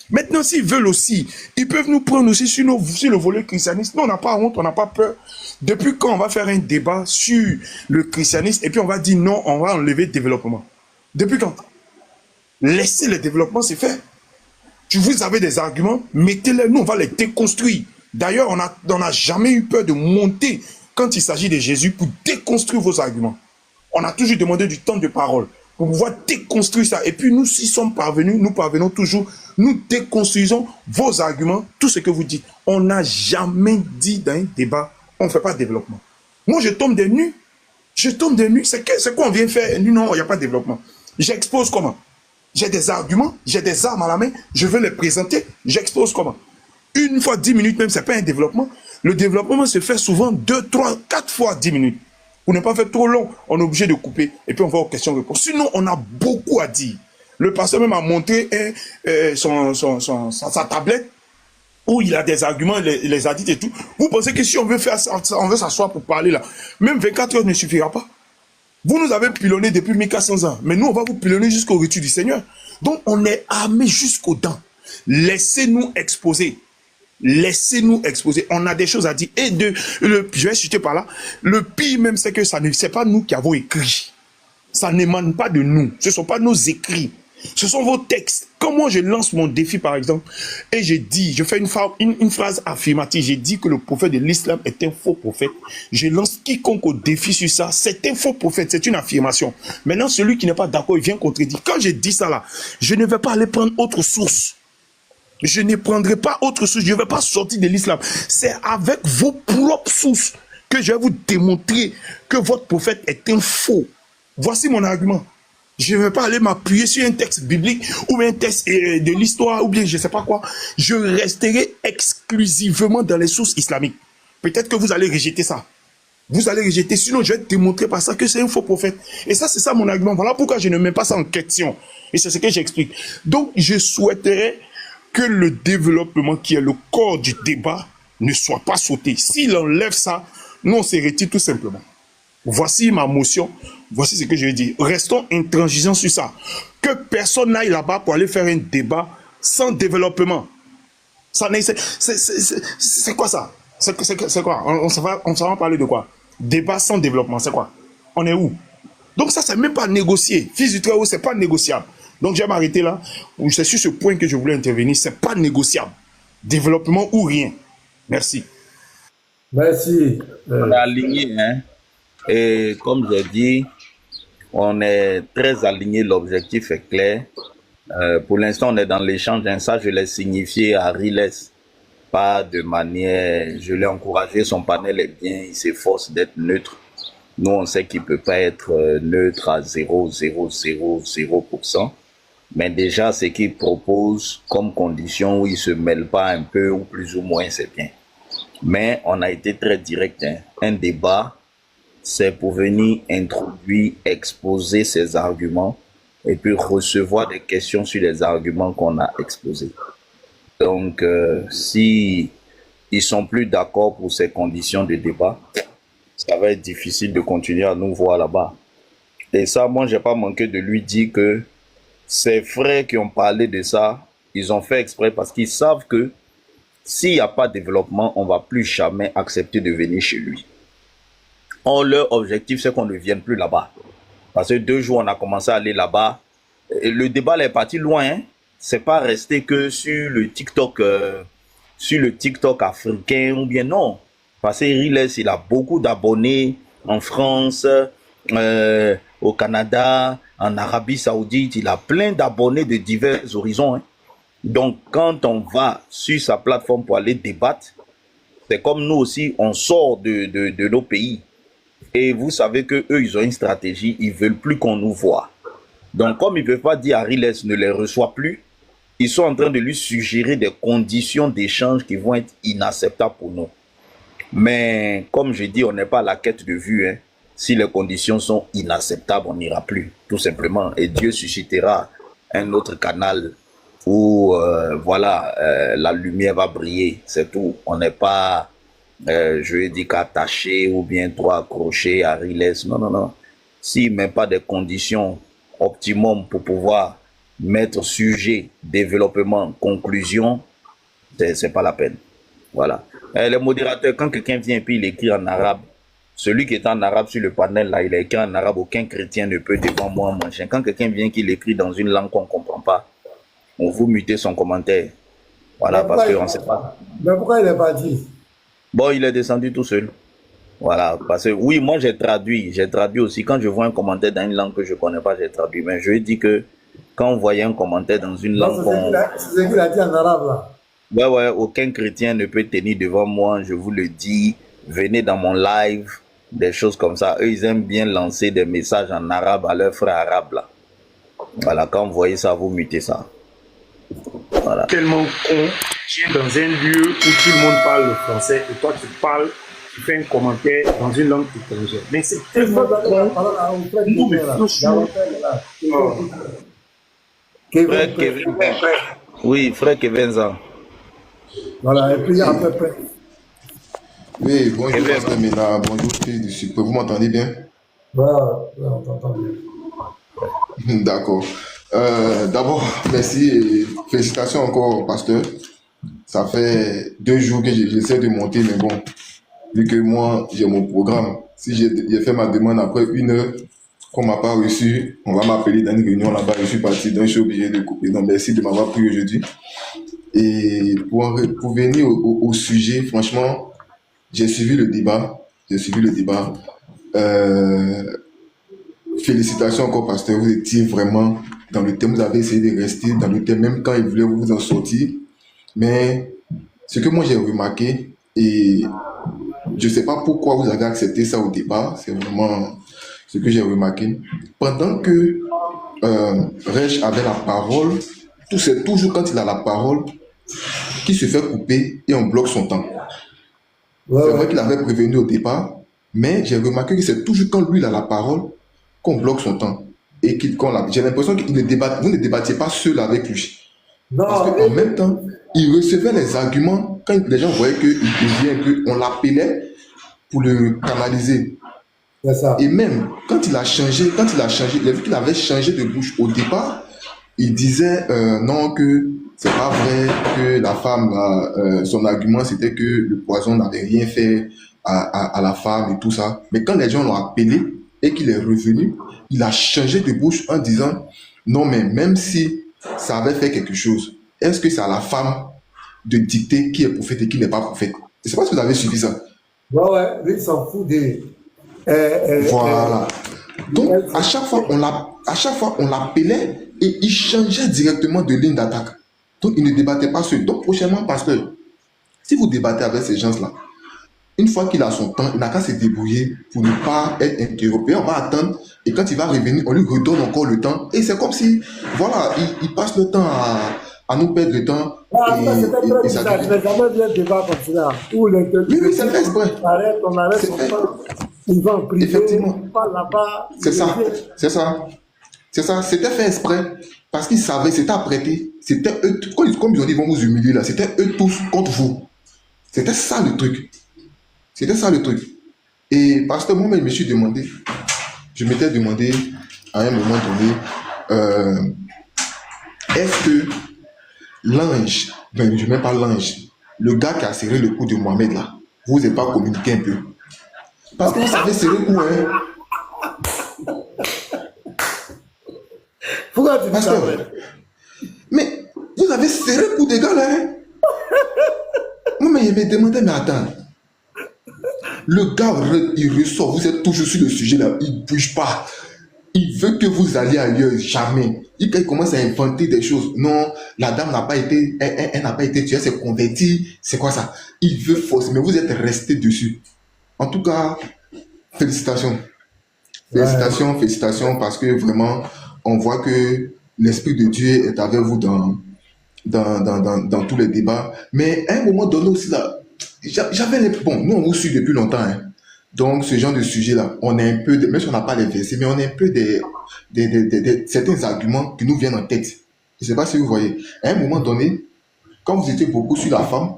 [SPEAKER 14] Maintenant, s'ils veulent aussi, ils peuvent nous prendre aussi sur le volet christianiste. Nous, on n'a pas honte, on n'a pas peur. Depuis quand on va faire un débat sur le christianisme et puis on va dire non, on va enlever le développement? Depuis quand? Laissez le développement se faire. Vous avez des arguments, mettez-les, nous on va les déconstruire. D'ailleurs, on n'a jamais eu peur de monter quand il s'agit de Jésus pour déconstruire vos arguments. On a toujours demandé du temps de parole pour pouvoir déconstruire ça. Et puis nous, s'ils sont parvenus, nous parvenons toujours, nous déconstruisons vos arguments, tout ce que vous dites. On n'a jamais dit dans un débat, on ne fait pas de développement. Moi, je tombe des nues.
[SPEAKER 16] Je tombe des nues, c'est quoi on vient faire? Non, il n'y a pas de développement. J'expose comment? J'ai des arguments, j'ai des armes à la main, je veux les présenter, j'expose comment? Une fois 10 minutes même, ce n'est pas un développement. Le développement se fait souvent 2, 3, 4 fois 10 minutes. Pour ne pas faire trop long, on est obligé de couper et puis on va aux questions-réponses. Sinon, on a beaucoup à dire. Le pasteur même a montré sa tablette où il a des arguments, les a dit et tout. Vous pensez que si on veut faire ça, on veut s'asseoir pour parler là, même 24 heures ne suffira pas. Vous nous avez pilonné depuis 1400 ans, mais nous on va vous pilonner jusqu'au retour du Seigneur. Donc on est armé jusqu'aux dents. Laissez-nous exposer. Laissez-nous exposer. On a des choses à dire. Et je vais citer par là. Le pire même, c'est que c'est pas nous qui avons écrit. Ça n'émane pas de nous. Ce ne sont pas nos écrits. Ce sont vos textes. Quand moi je lance mon défi par exemple, et je fais une phrase affirmative, j'ai dit que le prophète de l'islam est un faux prophète. Je lance quiconque au défi sur ça, c'est un faux prophète, c'est une affirmation. Maintenant celui qui n'est pas d'accord, il vient contredire. Quand j'ai dit ça là, je ne vais pas aller prendre autre source. Je ne prendrai pas autre source, je ne vais pas sortir de l'islam. C'est avec vos propres sources que je vais vous démontrer que votre prophète est un faux. Voici mon argument. Je ne vais pas aller m'appuyer sur un texte biblique ou un texte de l'histoire ou bien je ne sais pas quoi. Je resterai exclusivement dans les sources islamiques. Peut-être que vous allez rejeter ça. Vous allez rejeter, sinon je vais démontrer par ça que c'est un faux prophète. Et ça, c'est ça mon argument. Voilà pourquoi je ne mets pas ça en question. Et c'est ce que j'explique. Donc, je souhaiterais que le développement qui est le corps du débat ne soit pas sauté. S'il enlève ça, nous on se retire tout simplement. Voici ma motion, voici ce que je vais dire. Restons intransigeants sur ça. Que personne n'aille là-bas pour aller faire un débat sans développement. C'est quoi ça? C'est quoi? On s'en va parler de quoi? Débat sans développement, c'est quoi? On est où? Donc ça, c'est même pas négocié. Fils du Très-Haut, c'est pas négociable. Donc je vais m'arrêter là. C'est sur ce point que je voulais intervenir. C'est pas négociable. Développement ou rien. Merci.
[SPEAKER 2] Merci.
[SPEAKER 3] On est aligné, hein. Et comme j'ai dit, on est très aligné. L'objectif est clair. Pour l'instant, on est dans l'échange. Ça, je l'ai signifié à Riles. Pas de manière... Je l'ai encouragé. Son panel est bien. Il s'efforce d'être neutre. Nous, on sait qu'il ne peut pas être neutre à 0,000%. Mais déjà, ce qu'il propose comme condition où il ne se mêle pas un peu ou plus ou moins, c'est bien. Mais on a été très direct. Hein. Un débat, c'est pour venir introduire, exposer ses arguments et puis recevoir des questions sur les arguments qu'on a exposés. Donc, si ils sont plus d'accord pour ces conditions de débat, ça va être difficile de continuer à nous voir là-bas. Et ça, moi, j'ai pas manqué de lui dire que ces frères qui ont parlé de ça, ils ont fait exprès parce qu'ils savent que s'il n'y a pas de développement, on ne va plus jamais accepter de venir chez lui. Or, leur objectif, c'est qu'on ne vienne plus là-bas. Parce que 2 jours, on a commencé à aller là-bas. Et le débat est parti loin. Hein? C'est pas resté que sur le TikTok africain ou bien non. Parce que Riles, il a beaucoup d'abonnés en France, au Canada, en Arabie Saoudite. Il a plein d'abonnés de divers horizons. Hein. Donc, quand on va sur sa plateforme pour aller débattre, c'est comme nous aussi, on sort de nos pays. Et vous savez qu'eux, ils ont une stratégie, ils ne veulent plus qu'on nous voit. Donc, comme ils ne peuvent pas dire à Riles ne les reçoit plus, ils sont en train de lui suggérer des conditions d'échange qui vont être inacceptables pour nous. Mais, comme je dis, on n'est pas à la quête de vue. Hein. Si les conditions sont inacceptables, on n'ira plus, tout simplement. Et Dieu suscitera un autre canal où, la lumière va briller, c'est tout. On n'est pas... je vais dire qu'attaché ou bien trop accroché à Riles. Non. S'il ne met pas des conditions optimum pour pouvoir mettre sujet, développement, conclusion, c'est pas la peine. Voilà. Les modérateurs, quand quelqu'un vient et puis il écrit en arabe, celui qui est en arabe sur le panel là, il a écrit en arabe, aucun chrétien ne peut devant moi machin. Quand quelqu'un vient qu'il écrit dans une langue qu'on ne comprend pas, on vous mutez son commentaire. Voilà, parce qu'on ne sait pas.
[SPEAKER 2] Mais pourquoi il n'est pas dit?
[SPEAKER 3] Bon, il est descendu tout seul. Voilà, parce que oui, moi j'ai traduit aussi. Quand je vois un commentaire dans une langue que je ne connais pas, j'ai traduit. Mais je dis que quand on voyait un commentaire dans une langue...
[SPEAKER 2] C'est ce qu'il a dit en arabe là.
[SPEAKER 3] Ouais, aucun chrétien ne peut tenir devant moi, je vous le dis. Venez dans mon live, des choses comme ça. Eux, ils aiment bien lancer des messages en arabe à leurs frères arabes là. Voilà, quand vous voyez ça, vous mutez ça. Voilà.
[SPEAKER 14] Tellement con, tu es dans un lieu où tout le monde parle le français et toi tu parles, tu fais un commentaire dans une langue étrangère. Mais c'est tellement con. Non, mais franchement.
[SPEAKER 3] Frère Kevin. Oui, frère Kevin.
[SPEAKER 2] Voilà, et puis à peu près.
[SPEAKER 17] Oui, bonjour Pasteur Ménard, bonjour fils du Super. Vous m'entendez bien?
[SPEAKER 2] Voilà, on t'entend bien.
[SPEAKER 17] D'accord. D'abord, merci et félicitations encore, Pasteur. Ça fait 2 jours que j'essaie de monter, mais bon, vu que moi, j'ai mon programme, si j'ai fait ma demande après 1 heure, qu'on m'a pas reçu, on va m'appeler dans une réunion là-bas, je suis parti, donc je suis obligé de couper. Donc, merci de m'avoir pris aujourd'hui. Et pour venir au sujet, franchement, j'ai suivi le débat. Félicitations encore, Pasteur. Vous étiez vraiment dans le thème. Vous avez essayé de rester dans le thème, même quand il voulait vous en sortir. Mais ce que moi j'ai remarqué, et je ne sais pas pourquoi vous avez accepté ça au départ, c'est vraiment ce que j'ai remarqué. Pendant que Rech avait la parole, c'est toujours quand il a la parole qu'il se fait couper et on bloque son temps. C'est vrai qu'il avait prévenu au départ, mais j'ai remarqué que c'est toujours quand lui il a la parole qu'on bloque son temps. Et j'ai l'impression que vous ne débattiez pas seul avec lui.
[SPEAKER 2] Non,
[SPEAKER 17] parce qu'en même temps, il recevait les arguments quand les gens voyaient qu'il devient, qu'on l'appelait pour le canaliser.
[SPEAKER 2] C'est ça.
[SPEAKER 17] Et même quand il a changé, il a vu qu'il avait changé de bouche au départ, il disait non, que c'est pas vrai, que la femme, son argument c'était que le poison n'avait rien fait à la femme et tout ça. Mais quand les gens l'ont appelé et qu'il est revenu, il a changé de bouche en disant non, mais même si ça avait fait quelque chose, est-ce que c'est à la femme de dicter qui est prophète et qui n'est pas prophète? Je ne sais pas si vous avez suivi ça.
[SPEAKER 2] Ouais, lui il s'en fout des.
[SPEAKER 17] Voilà. Donc à chaque fois on l'appelait et il changeait directement de ligne d'attaque. Donc il ne débattait pas seul. Donc prochainement, pasteur, si vous débattez avec ces gens-là, une fois qu'il a son temps, il n'a qu'à se débrouiller pour ne pas être interrompu. On va attendre et quand il va revenir, on lui redonne encore le temps. Et c'est comme si, voilà, il passe le temps à nous perdre le temps.
[SPEAKER 2] C'était très bizarre. Je n'ai jamais vu un débat comme ça. Où
[SPEAKER 17] oui, c'est fait exprès.
[SPEAKER 2] On arrête son temps. Il va en privé.
[SPEAKER 17] Effectivement.
[SPEAKER 2] Il parle là-bas.
[SPEAKER 17] C'est ça. C'était fait exprès. Parce qu'ils savaient, c'était apprêté. C'était eux, comme ils ont dit, ils vont vous humilier là. C'était eux tous contre vous. C'était ça le truc. Et parce que moi-même, je m'étais demandé à un moment donné, est-ce que l'ange, ben je ne mets pas l'ange, le gars qui a serré le cou de Mohamed là, vous n'avez pas communiqué un peu? Parce que vous savez serrer le cou, hein.
[SPEAKER 2] Pourquoi tu dis ça?
[SPEAKER 17] Mais vous avez serré le cou des gars là, hein. Moi, je me demandais, mais attends. Le gars, il ressort, vous êtes toujours sur le sujet là, il ne bouge pas. Il veut que vous alliez ailleurs, jamais. Il commence à inventer des choses. Non, la dame n'a pas été, elle n'a pas été tuée, elle s'est convertie. C'est quoi ça? Il veut forcer, mais vous êtes resté dessus. En tout cas, félicitations. Félicitations, parce que vraiment, on voit que l'Esprit de Dieu est avec vous dans tous les débats. Mais à un moment donné aussi, là, j'avais bon, nous on vous suit depuis longtemps, hein. Donc ce genre de sujet là, on est un peu, même si on n'a pas les versets, mais on est un peu certains arguments qui nous viennent en tête. Je ne sais pas si vous voyez. À un moment donné, quand vous étiez beaucoup sur la femme,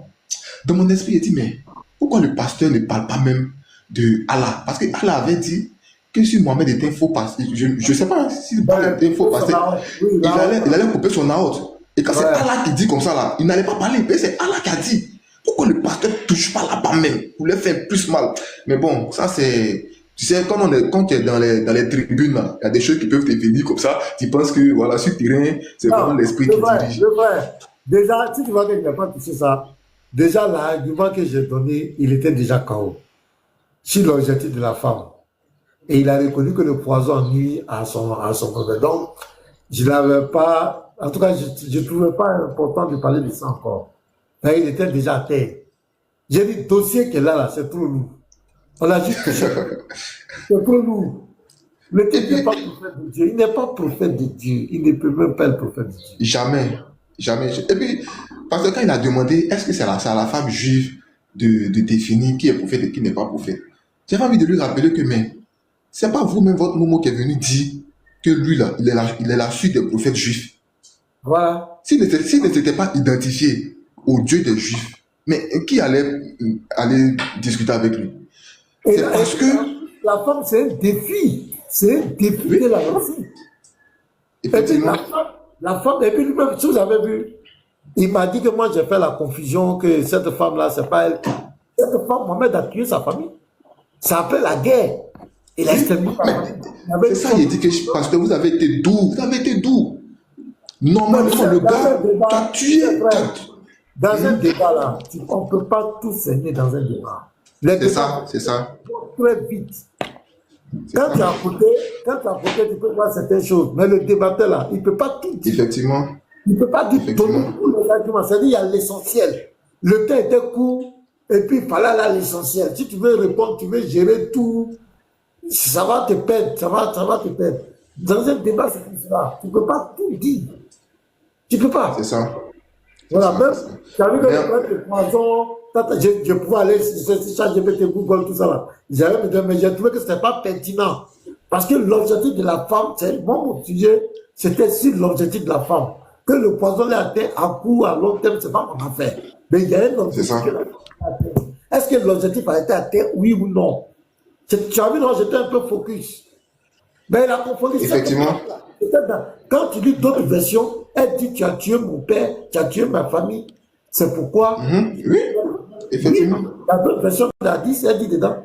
[SPEAKER 17] dans mon esprit, j'ai dit, mais pourquoi le pasteur ne parle pas même de Allah? Parce que Allah avait dit que si Mohamed était un faux pasteur, je ne sais pas si Mohamed était un faux pasteur, il allait couper son aorte. Et quand c'est Allah qui dit comme ça là, il n'allait pas parler, mais c'est Allah qui a dit. Pourquoi le pasteur ne touche pas là-bas même pour leur faire plus mal? Mais bon, ça c'est... Tu sais, quand tu es dans les tribunes, il y a des choses qui peuvent te venir comme ça. Tu penses que, voilà, sur le terrain, c'est vraiment l'esprit qui dirige.
[SPEAKER 2] Le vrai. Déjà, si tu vois qu'il n'a pas touché ça, déjà l'argument que j'ai donné, il était déjà KO. Sur l'objectif de la femme. Et il a reconnu que le poison nuit à son problème. Donc, je n'avais pas... En tout cas, je ne trouvais pas important de parler de ça encore. Là, il était déjà à terre. J'ai dit, dossier qu'elle a là, c'est trop lourd. On l'a juste touché. C'est trop lourd. Le type n'est pas prophète de Dieu. Il n'est pas prophète de Dieu. Il ne peut même pas être prophète de Dieu.
[SPEAKER 17] Jamais. Jamais. Et puis, parce que quand il a demandé, est-ce que c'est à la femme juive de définir qui est prophète et qui n'est pas prophète, j'avais envie de lui rappeler que, mais, c'est pas vous-même, votre Momo, qui est venu dire que lui, là, il est la suite des prophètes juifs.
[SPEAKER 2] Voilà.
[SPEAKER 17] S'il ne s'était pas identifié au Dieu des Juifs, mais qui allait discuter avec lui? C'est parce que
[SPEAKER 2] la femme, c'est un défi. C'est un défi de la Russie.
[SPEAKER 17] Effectivement.
[SPEAKER 2] Et puis la femme, et puis lui-même, si vous avez vu, il m'a dit que moi j'ai fait la confusion, que cette femme-là, c'est pas elle. Cette femme, Mohamed a tué sa famille. Ça appelle la guerre. Il a exterminé sa famille.
[SPEAKER 17] C'est ça, il dit que parce que vous avez été doux. Vous avez été doux. Normalement, le gars t'a tué.
[SPEAKER 2] Dans un débat là, on ne peut pas tout saigner dans un débat.
[SPEAKER 17] C'est ça.
[SPEAKER 2] Très vite. Quand tu as côté, tu peux voir certaines choses. Mais le débatteur là, il ne peut pas tout dire.
[SPEAKER 17] Effectivement.
[SPEAKER 2] Il ne peut pas dire donner tous les arguments. C'est-à-dire il y a l'essentiel. Le temps était court et puis il fallait là l'essentiel. Si tu veux répondre, tu veux gérer tout, ça va te perdre. Ça va te perdre. Dans un débat, c'est comme ça. Tu ne peux pas tout dire. Tu ne peux pas.
[SPEAKER 17] C'est ça.
[SPEAKER 2] Voilà, même, tu as vu que le poison, je pouvais aller sur ChatGPT, Google, tout ça là. Mais j'ai trouvé que ce n'était pas pertinent. Parce que l'objectif de la femme, c'est mon sujet, c'était sur l'objectif de la femme. Que le poison l'ait atteint à court, à long terme, c'est pas mon affaire. Mais il y a un objectif. Est-ce que l'objectif a été atteint, oui ou non? Tu as vu, non, j'étais un peu focus. Mais la confondu.
[SPEAKER 17] Effectivement.
[SPEAKER 2] Quand tu lis d'autres versions, elle dit tu as tué mon père, tu as tué ma famille. C'est pourquoi.
[SPEAKER 17] Oui, effectivement.
[SPEAKER 2] La d'autres versions, elle dit dedans.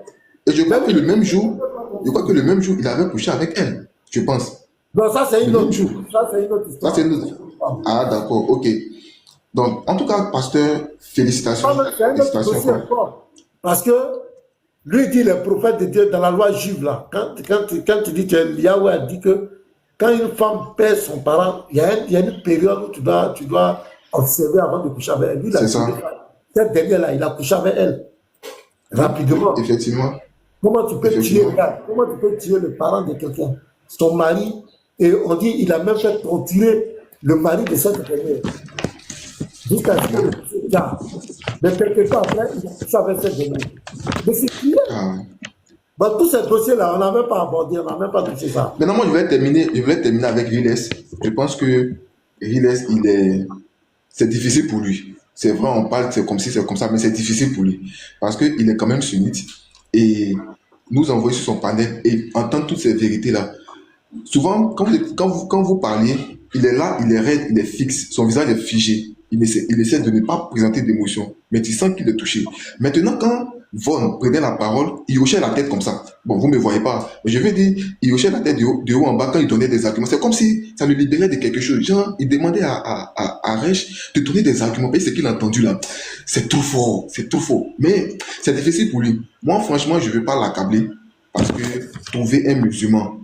[SPEAKER 17] Et je crois que le même jour, il avait couché avec elle, je pense.
[SPEAKER 2] Non, ça c'est une autre chose. Ça c'est une autre histoire.
[SPEAKER 17] Ça c'est une autre. Ah d'accord, ok. Donc, en tout cas, pasteur, félicitations.
[SPEAKER 2] C'est un autre dossier encore. Parce que lui dit les prophètes de Dieu dans la loi juive là. Quand tu dis que Yahweh a dit que quand une femme perd son parent, il y a une période où tu dois observer avant de coucher avec elle. Lui,
[SPEAKER 17] c'est ça.
[SPEAKER 2] Cette dernière-là, il a couché avec elle. Rapidement.
[SPEAKER 17] Effectivement.
[SPEAKER 2] Comment tu peux tuer le parent de quelqu'un, son mari, et on dit il a même fait torturer le mari de cette dernière. Jusqu'à ce que le gars. Mais quelque temps après, il a couché avec cette dernière. Mais c'est clair. Bon, tous ces dossiers-là, on n'a même pas abordé, on n'a même pas touché ça.
[SPEAKER 17] Maintenant, moi, je vais terminer avec Riles. Je pense que Riles, c'est difficile pour lui. C'est vrai, on parle, c'est comme si c'est comme ça, mais c'est difficile pour lui. Parce qu'il est quand même sunnite. Et nous envoyer sur son panel et entendre toutes ces vérités-là. Souvent, quand vous parliez, il est là, il est raide, il est fixe, son visage est figé. Il essaie de ne pas présenter d'émotion, mais tu sens qu'il est touché. Maintenant, quand Von prenait la parole, il hochait la tête comme ça. Bon, vous ne me voyez pas, mais je veux dire, il hochait la tête de haut en bas quand il donnait des arguments. C'est comme si ça le libérait de quelque chose. Genre, il demandait à Rech de donner des arguments. Et ce qu'il a entendu là, c'est trop fort, c'est trop fort. Mais c'est difficile pour lui. Moi, franchement, je ne veux pas l'accabler parce que trouver un musulman,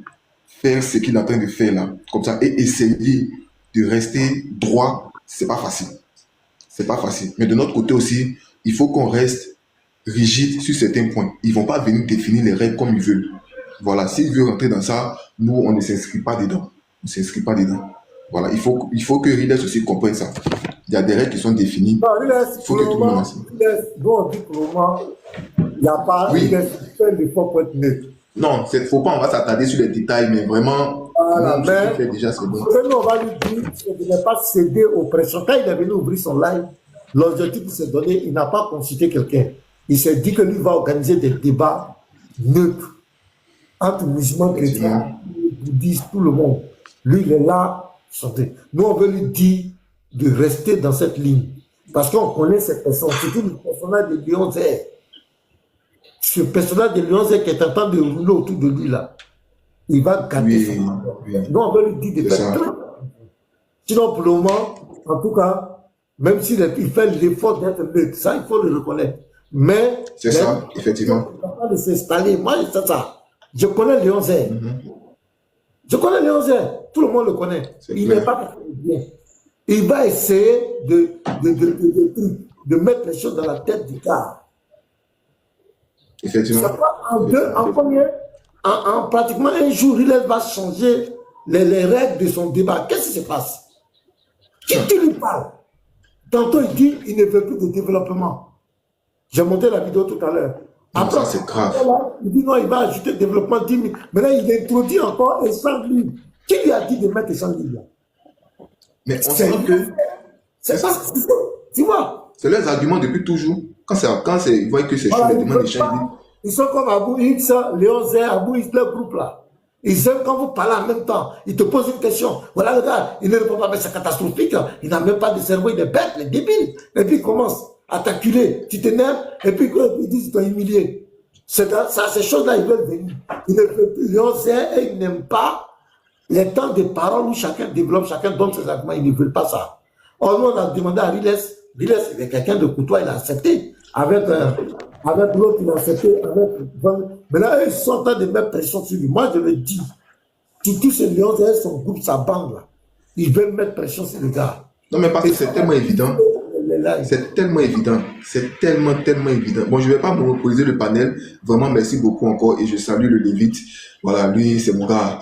[SPEAKER 17] faire ce qu'il est en train de faire là, comme ça, et essayer de rester droit, c'est pas facile. C'est pas facile. Mais de notre côté aussi, il faut qu'on reste rigide sur certains points. Ils vont pas venir définir les règles comme ils veulent. Voilà, s'ils veulent rentrer dans ça, nous, on ne s'inscrit pas dedans. On ne s'inscrit pas dedans. Voilà, il faut que Riles aussi comprenne ça. Il y a des règles qui sont définies.
[SPEAKER 2] Non, Riles, pour le moment, il n'y a pas l'effort pour être neutre.
[SPEAKER 17] Non, il ne faut pas, on va s'attarder sur les détails, mais vraiment,
[SPEAKER 2] voilà, mais
[SPEAKER 17] déjà, c'est bon.
[SPEAKER 2] Nous, on va lui dire de ne pas céder aux pressions. Quand il est venu ouvrir son live, l'objectif qu'il s'est donné, il n'a pas consulté quelqu'un. Il s'est dit que lui va organiser des débats neutres entre musulmans, chrétiens, bouddhistes, tout le monde. Lui, il est là, chanter. Nous, on veut lui dire de rester dans cette ligne. Parce qu'on connaît cette personne, surtout le personnage de Léon Zé. Ce personnage de Léon Zé qui est en train de rouler autour de lui, là, il va gâter son rapport. Nous, on veut lui dire de faire très. Sinon, pour le moment, en tout cas, même s'il fait l'effort d'être neutre, ça, il faut le reconnaître. Mais,
[SPEAKER 17] c'est ça, effectivement.
[SPEAKER 2] Il ne va pas de s'installer. Moi, c'est ça. Je connais Léon Zé. Je connais Léon Zé. Tout le monde le connaît. Il n'est pas bien. Il va essayer de mettre les choses dans la tête du gars.
[SPEAKER 17] Effectivement.
[SPEAKER 2] C'est pas en premier, en pratiquement un jour, il va changer les règles de son débat. Qu'est-ce qui se passe? Qui lui parle? Tantôt, il dit qu'il ne veut plus de développement. J'ai monté la vidéo tout à l'heure.
[SPEAKER 17] Après, c'est grave.
[SPEAKER 2] Il dit non, il va ajouter développement 10 000. Maintenant, il introduit encore un 100 livres. Qui lui a dit de mettre 100 livres?
[SPEAKER 17] Mais on sait que... C'est ça.
[SPEAKER 2] Tu vois?
[SPEAKER 17] C'est leurs arguments depuis toujours. Quand ils voient que c'est chaud, ils demandent des 100 livres.
[SPEAKER 2] Ils sont comme Abou X, Léon Zé, Abou X, leur groupe là. Ils aiment quand vous parlez en même temps. Ils te posent une question. Voilà le gars, il ne répond pas, mais c'est catastrophique. Il n'a même pas de cerveau, il est bête, il est débile. Et puis il commence à t'acculer. Tu t'énerves, et puis ils disent qu'ils t'ont humilié. Ces choses-là, ils veulent venir. Ils ne veulent plus. Léon Zé, et ils n'aiment pas les temps de parole où chacun développe, chacun donne ses arguments. Ils ne veulent pas ça. Or, nous, on a demandé à Riles, il est quelqu'un de courtois, il a accepté. Avec l'autre, il a accepté. Maintenant, ils sont en train de mettre pression sur lui. Moi, je le dis. Tous ces lions, son groupe, sa bande, là. Ils veulent mettre pression sur le gars.
[SPEAKER 17] Non, mais parce que c'est tellement évident. C'est tellement évident. C'est tellement évident. Bon, je ne vais pas monopoliser le panel. Vraiment, merci beaucoup encore. Et je salue le Lévite. Voilà, lui, c'est mon gars.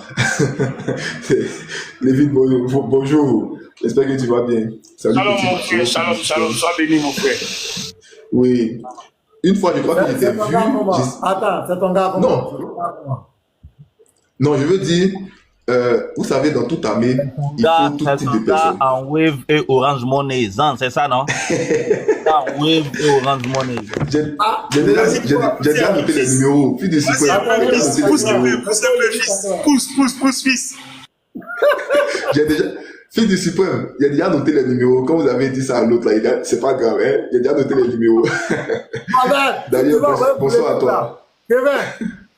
[SPEAKER 17] Lévite, bonjour. J'espère que tu vas bien. Salut,
[SPEAKER 18] shalom, mon frère. Shalom. Sois béni, mon frère.
[SPEAKER 17] Oui. Une fois, je crois qu'il était vu.
[SPEAKER 2] Attends, c'est ton gars comment?
[SPEAKER 17] Non, je veux dire, vous savez, dans toute armée, il faut tout type de personnes.
[SPEAKER 3] En Wave et Orange Money, c'est ça, non? En Wave et Orange Money.
[SPEAKER 17] J'ai déjà noté les numéros. Puis de
[SPEAKER 18] Pousse, fils.
[SPEAKER 17] Fils du suprême, il a déjà noté les numéros. Quand vous avez dit ça à l'autre, c'est pas grave, hein? Il a déjà noté les numéros. D'ailleurs, bonsoir à toi.
[SPEAKER 2] Kevin,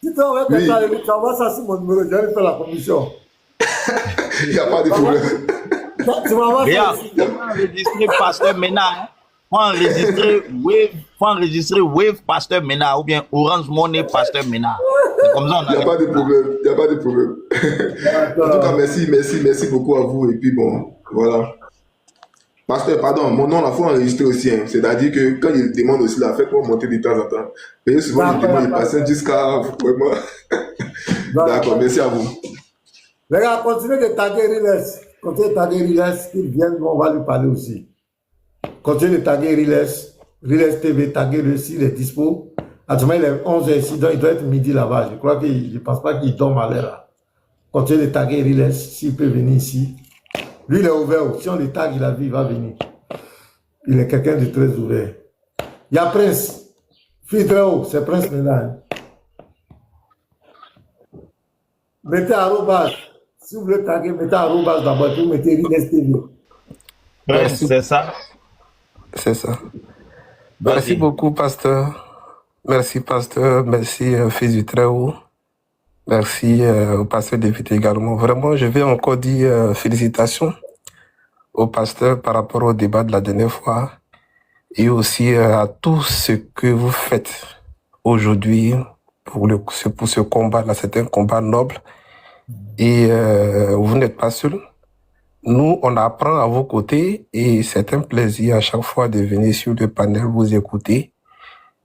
[SPEAKER 2] si tu envoies tu envoies ça sur mon numéro, je vais faire la commission.
[SPEAKER 17] Il n'y a pas de problème.
[SPEAKER 2] Tu m'envoies ça.
[SPEAKER 3] Il faut enregistrer Pasteur Ménard. Il faut enregistrer Wave Pasteur Ménard ou bien Orange Money Pasteur Ménard. Comme ça,
[SPEAKER 17] il n'y a pas de problème. En tout cas, merci beaucoup à vous. Et puis bon, voilà. Pasteur, pardon, mon nom, il faut enregistrer aussi. Hein. C'est-à-dire que quand il demande aussi, là, faites-moi monter de temps en temps. Et souvent, il demande, il passe jusqu'à vraiment. D'accord, merci à vous.
[SPEAKER 2] Les gars, continuez de taguer Riles. Continuez de taguer Riles, qu'il vienne, on va lui parler aussi. Continuez de taguer Riles. Riles TV, taguer le s'il est dispo. Actuellement, il est 11h ici, donc il doit être midi là-bas. Je crois qu'il ne pense pas qu'il dorme à l'air là. Continuez de taguer Riles, s'il peut venir ici. Lui, il est ouvert. Si on le tag, il va venir. Il est quelqu'un de très ouvert. Il y a Prince. Fille très haut, c'est Prince maintenant. Mettez arrobas. Si vous voulez taguer, mettez arrobas d'abord, puis mettez Riles TV.
[SPEAKER 3] Merci. C'est ça.
[SPEAKER 19] C'est ça. Merci beaucoup, pasteur. Merci, pasteur. Merci, fils du Très-Haut. Merci au pasteur David également. Vraiment, je vais encore dire félicitations au pasteur par rapport au débat de la dernière fois et aussi à tout ce que vous faites aujourd'hui pour ce combat-là. C'est un combat noble et vous n'êtes pas seul. Nous, on apprend à vos côtés et c'est un plaisir à chaque fois de venir sur le panel vous écouter.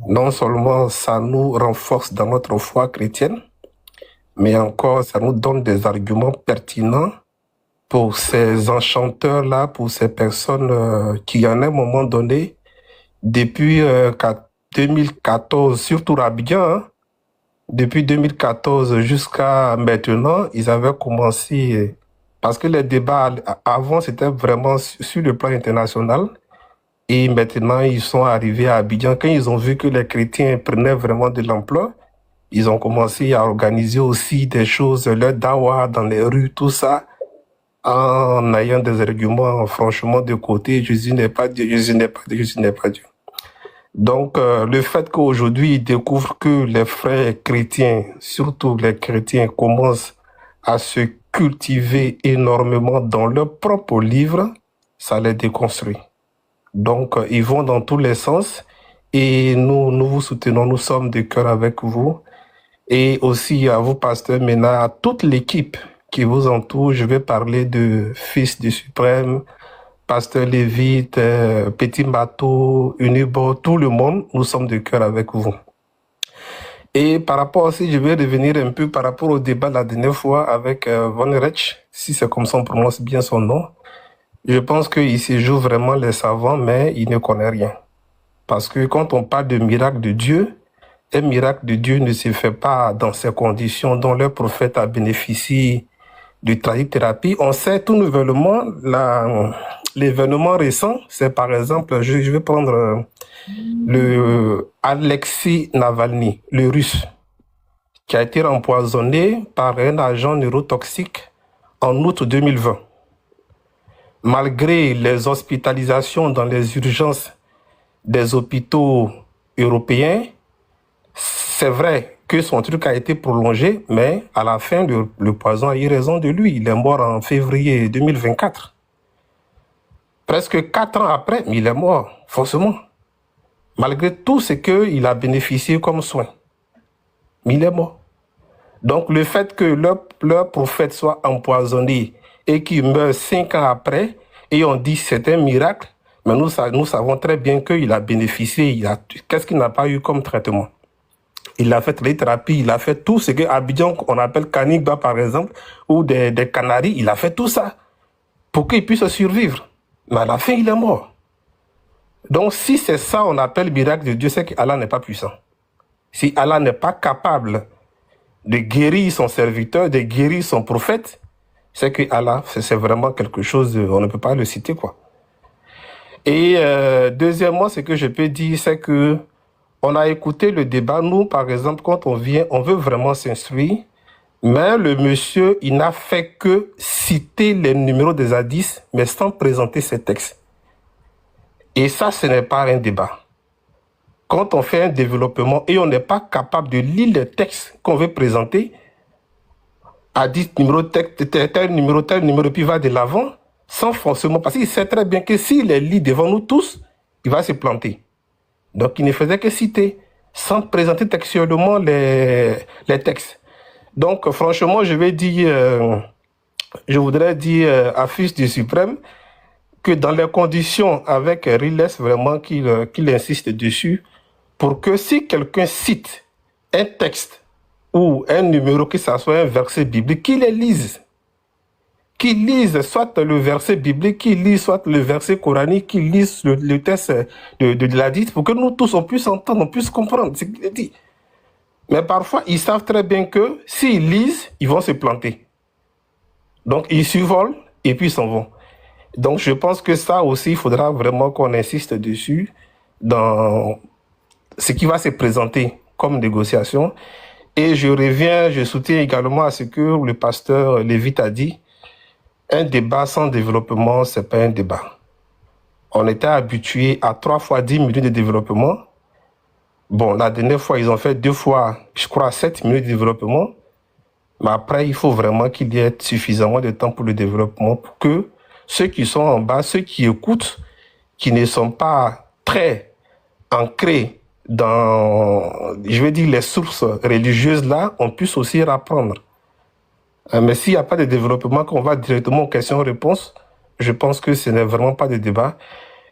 [SPEAKER 19] Non seulement ça nous renforce dans notre foi chrétienne, mais encore ça nous donne des arguments pertinents pour ces enchanteurs-là, pour ces personnes qui, en un moment donné, depuis 2014, surtout Abidjan, hein, depuis 2014 jusqu'à maintenant, ils avaient commencé, parce que les débats avant, c'était vraiment sur le plan international, et maintenant, ils sont arrivés à Abidjan. Quand ils ont vu que les chrétiens prenaient vraiment de l'ampleur, ils ont commencé à organiser aussi des choses, leur dawa dans les rues, tout ça, en ayant des arguments franchement de côté. Jésus n'est pas Dieu, Jésus n'est pas Dieu, Jésus n'est pas Dieu. Donc, le fait qu'aujourd'hui, ils découvrent que les frères chrétiens, surtout les chrétiens, commencent à se cultiver énormément dans leurs propres livres, ça les déconstruit. Donc, ils vont dans tous les sens et nous vous soutenons, nous sommes de cœur avec vous. Et aussi à vous, pasteur Ménard, à toute l'équipe qui vous entoure. Je vais parler de Fils du Suprême, pasteur Lévite, Petit Bateau, Unibo, tout le monde. Nous sommes de cœur avec vous. Et par rapport aussi, je vais revenir un peu par rapport au débat la dernière fois avec Von Retsch, si c'est comme ça on prononce bien son nom. Je pense qu'il se joue vraiment les savants, mais il ne connaît rien. Parce que quand on parle de miracle de Dieu, un miracle de Dieu ne se fait pas dans ces conditions dont le prophète a bénéficié de tradithérapie. On sait tout nouvellement, l'événement récent, c'est par exemple, je vais prendre le Alexei Navalny, le russe, qui a été empoisonné par un agent neurotoxique en août 2020. Malgré les hospitalisations dans les urgences des hôpitaux européens, c'est vrai que son truc a été prolongé, mais à la fin, le poison a eu raison de lui. Il est mort en février 2024. Presque 4 ans après, mais il est mort, forcément. Malgré tout ce qu'il a bénéficié comme soin. Mais il est mort. Donc le fait que leur prophète soit empoisonné et qu'il meurt 5 ans après, et on dit c'est un miracle, mais nous savons très bien qu'il a bénéficié. Qu'est-ce qu'il n'a pas eu comme traitement? Il a fait les thérapies, il a fait tout ce qu'à Abidjan, on appelle Kanigba par exemple, ou des Canaries, il a fait tout ça pour qu'il puisse survivre. Mais à la fin, il est mort. Donc si c'est ça on appelle miracle de Dieu, c'est qu'Allah n'est pas puissant. Si Allah n'est pas capable de guérir son serviteur, de guérir son prophète, c'est que Allah, c'est vraiment quelque chose, on ne peut pas le citer, quoi. Et deuxièmement, ce que je peux dire, c'est que on a écouté le débat. Nous, par exemple, quand on vient, on veut vraiment s'instruire, mais le monsieur, il n'a fait que citer les numéros des hadiths, mais sans présenter ses textes. Et ça, ce n'est pas un débat. Quand on fait un développement et on n'est pas capable de lire les textes qu'on veut présenter, hadith, numéro, texte, tel numéro, puis va de l'avant, sans forcément, parce qu'il sait très bien que s'il les lit devant nous tous, il va se planter. Donc, il ne faisait que citer, sans présenter textuellement les textes. Donc, franchement, je voudrais dire à Fils du Suprême que dans les conditions avec Riles, vraiment qu'il insiste dessus, pour que si quelqu'un cite un texte ou un numéro, que ça soit un verset biblique, qu'il les lise. Qu'il lise soit le verset biblique, qu'il lise soit le verset coranique, qu'il lise le texte de l'hadith, pour que nous tous on puisse entendre, on puisse comprendre ce qu'il dit. Mais parfois, ils savent très bien que s'ils lisent, ils vont se planter. Donc, ils survolent et puis ils s'en vont. Donc, je pense que ça aussi, il faudra vraiment qu'on insiste dessus dans ce qui va se présenter comme négociation. Et je soutiens également à ce que le pasteur Lévite a dit. Un débat sans développement, c'est pas un débat. On était habitué à 3 fois 10 minutes de développement. Bon, la dernière fois, ils ont fait 2 fois, je crois, 7 minutes de développement. Mais après, il faut vraiment qu'il y ait suffisamment de temps pour le développement pour que ceux qui sont en bas, ceux qui écoutent, qui ne sont pas très ancrés dans, je vais dire, les sources religieuses là, on puisse aussi apprendre. Mais s'il n'y a pas de développement, qu'on va directement aux questions-réponses, je pense que ce n'est vraiment pas de débat.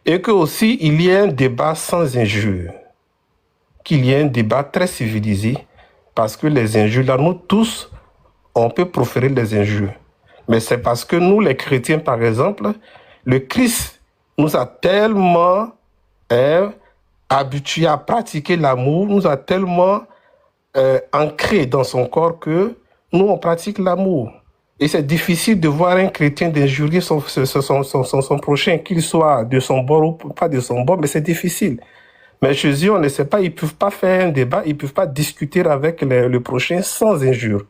[SPEAKER 19] Et que aussi, il y ait un débat sans injures. Qu'il y ait un débat très civilisé. Parce que les injures, là, nous tous, on peut proférer les injures. Mais c'est parce que nous, les chrétiens, par exemple, le Christ nous a tellement habitués à pratiquer l'amour, nous a tellement ancrés dans son corps que nous, on pratique l'amour. Et c'est difficile de voir un chrétien d'injurier son prochain, qu'il soit de son bord ou pas de son bord, mais c'est difficile. Mais chez eux, on ne sait pas, ils ne peuvent pas faire un débat, ils ne peuvent pas discuter avec le prochain sans injure.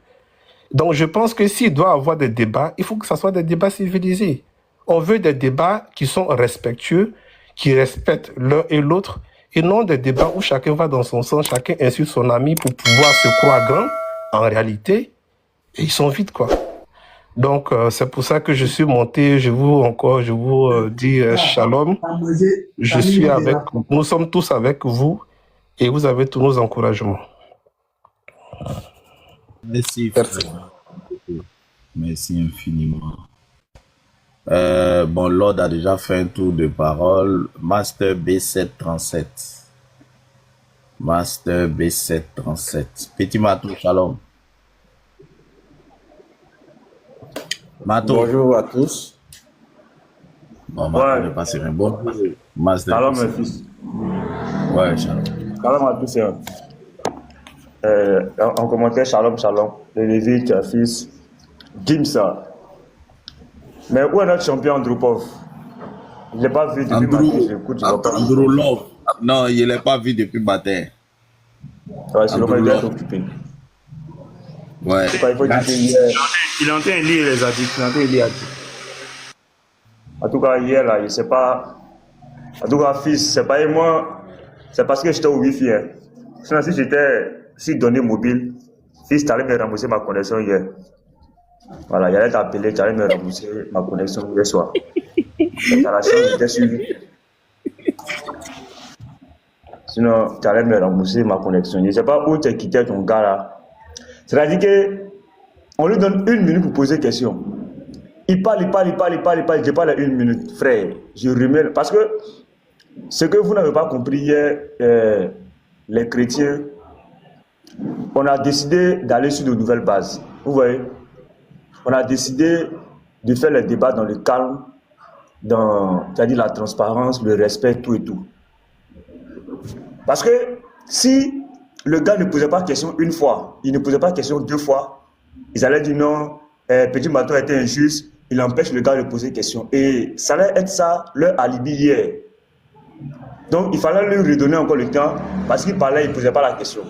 [SPEAKER 19] Donc je pense que s'il doit y avoir des débats, il faut que ce soit des débats civilisés. On veut des débats qui sont respectueux, qui respectent l'un et l'autre, et non des débats où chacun va dans son sens, chacun insulte son ami pour pouvoir se croire grand. En réalité, ils sont vides, quoi. Donc, c'est pour ça que je suis monté. Je vous dis shalom. Je suis avec, nous sommes tous avec vous et vous avez tous nos encouragements.
[SPEAKER 3] Merci, frère. Merci infiniment. Bon, Lord a déjà fait un tour de parole. Master B737. Master B737. Petit Matou, shalom. Matou.
[SPEAKER 20] Bonjour à tous.
[SPEAKER 3] Bon, Matou, je passer un bon. Master
[SPEAKER 20] Shalom,
[SPEAKER 3] B7.
[SPEAKER 20] mes fils.
[SPEAKER 3] Ouais, shalom.
[SPEAKER 20] Shalom à tous. En commentaire, shalom, shalom. Le Lévi, fils. Gimsa. Mais où est notre champion Androupov? Je ne l'ai pas vu depuis matin. J'écoute, je
[SPEAKER 3] Andrew Love. Non, il ne l'a pas vu depuis matin.
[SPEAKER 20] Ouais, sinon, il doit être occupé.
[SPEAKER 3] Ouais.
[SPEAKER 14] Il est en train de lire les articles.
[SPEAKER 20] En tout cas, hier, là, je ne sais pas. En tout cas, fils, c'est pas moi. C'est parce que j'étais au Wi-Fi. Hein. Sinon, si j'étais sur données mobiles, fils, tu allais me rembourser ma connexion hier. Voilà, il allait t'appeler, tu allais me rembourser ma connexion hier soir. À la chance, j'étais suivi. Sinon, tu allais me rembourser ma connexion. Je ne sais pas où tu as quitté ton gars là. C'est-à-dire qu'on lui donne 1 minute pour poser question. Il parle. Je parle à 1 minute. Frère, je remets. Parce que ce que vous n'avez pas compris hier, les chrétiens, on a décidé d'aller sur de nouvelles bases. Vous voyez? On a décidé de faire les débats dans le calme, c'est-à-dire la transparence, le respect, tout et tout. Parce que si le gars ne posait pas question une fois, il ne posait pas question 2 fois, ils allaient dire non, Petit Matou a été injuste, il empêche le gars de poser question. Et ça allait être ça, leur alibi hier. Donc il fallait lui redonner encore le temps, parce qu'il parlait, il ne posait pas la question.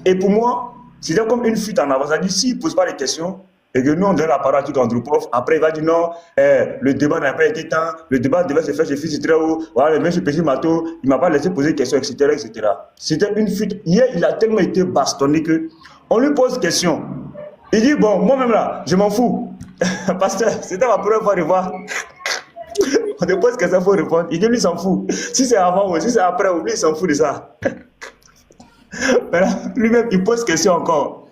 [SPEAKER 20] Et pour moi, c'était comme une fuite en avant. C'est-à-dire, s'il ne pose pas les questions, et que nous on donne la parole à tout Androupov, après il va dire non, le débat n'a pas été temps, le débat devait se faire chez Fils très haut, voilà, le monsieur Petit Matou, il ne m'a pas laissé poser des questions, etc., etc. C'était une fuite. Hier, il a tellement été bastonné que on lui pose question. Il dit bon, moi-même là, je m'en fous. Pasteur, c'était ma première fois de voir. On te pose question, il faut répondre. Il dit lui, il s'en fout. Si c'est avant ou si c'est après, lui, il s'en fout de ça. Mais là, lui-même, il pose question encore.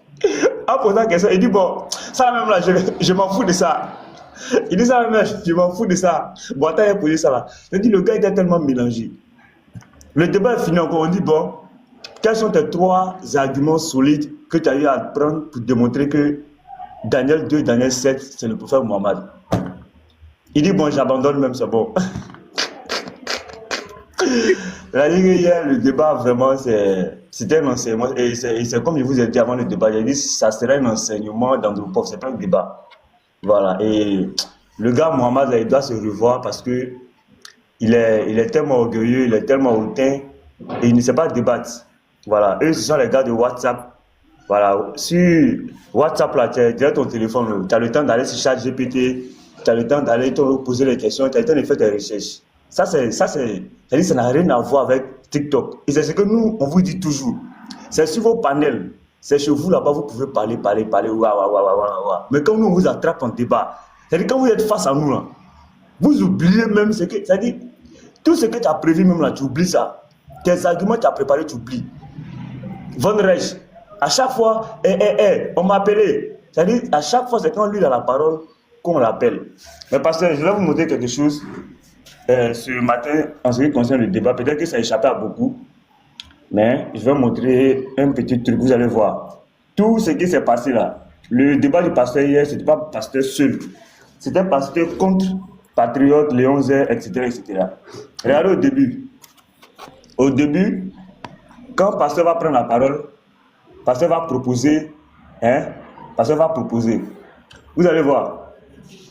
[SPEAKER 20] En posant la question, il dit bon, ça même là, je m'en fous de ça. Il dit ça même, je m'en fous de ça. Bon, attends, il a posé ça là. Je dis, le gars était tellement mélangé. Le débat est fini encore. On dit bon, quels sont tes 3 arguments solides que tu as eu à prendre pour démontrer que Daniel 2, Daniel 7, c'est le prophète Mohammed? Il dit bon, j'abandonne même, c'est bon. La ligne hier, le débat vraiment, c'était un enseignement. Et c'est comme je vous ai dit avant le débat, j'ai dit ça serait un enseignement d'Androupov, c'est pas un débat. Voilà. Et le gars Mohamed, il doit se revoir parce que il est tellement orgueilleux, il est tellement hautain et il ne sait pas débattre. Voilà. Eux, ce sont les gars de WhatsApp. Voilà. Sur WhatsApp, là, tu as ton téléphone, tu as le temps d'aller sur ChatGPT, tu as le temps d'aller te poser les questions, tu as le temps de faire tes recherches. Ça n'a rien à voir avec TikTok. Et c'est ce que nous, on vous dit toujours. C'est sur vos panels. C'est chez vous là-bas, vous pouvez parler. Mais quand nous, on vous attrape en débat, c'est-à-dire quand vous êtes face à nous, là, vous oubliez même ce que... C'est-à-dire, tout ce que tu as prévu même là, tu oublies ça. Tes arguments que tu as préparés, tu oublies. Von Reich, à chaque fois, on m'a appelé. C'est-à-dire, à chaque fois, c'est quand lui a la parole qu'on l'appelle. Mais pasteur, je vais vous montrer quelque chose. Ce matin, en ce qui concerne le débat, peut-être que ça a échappé à beaucoup, mais je vais montrer un petit truc, vous allez voir. Tout ce qui s'est passé là, le débat du pasteur hier, ce n'était pas pasteur seul, c'était pasteur contre Patriote, Léon Zé, etc., etc. Regardez au début. Au début, quand pasteur va prendre la parole, pasteur va proposer, pasteur va proposer. Vous allez voir.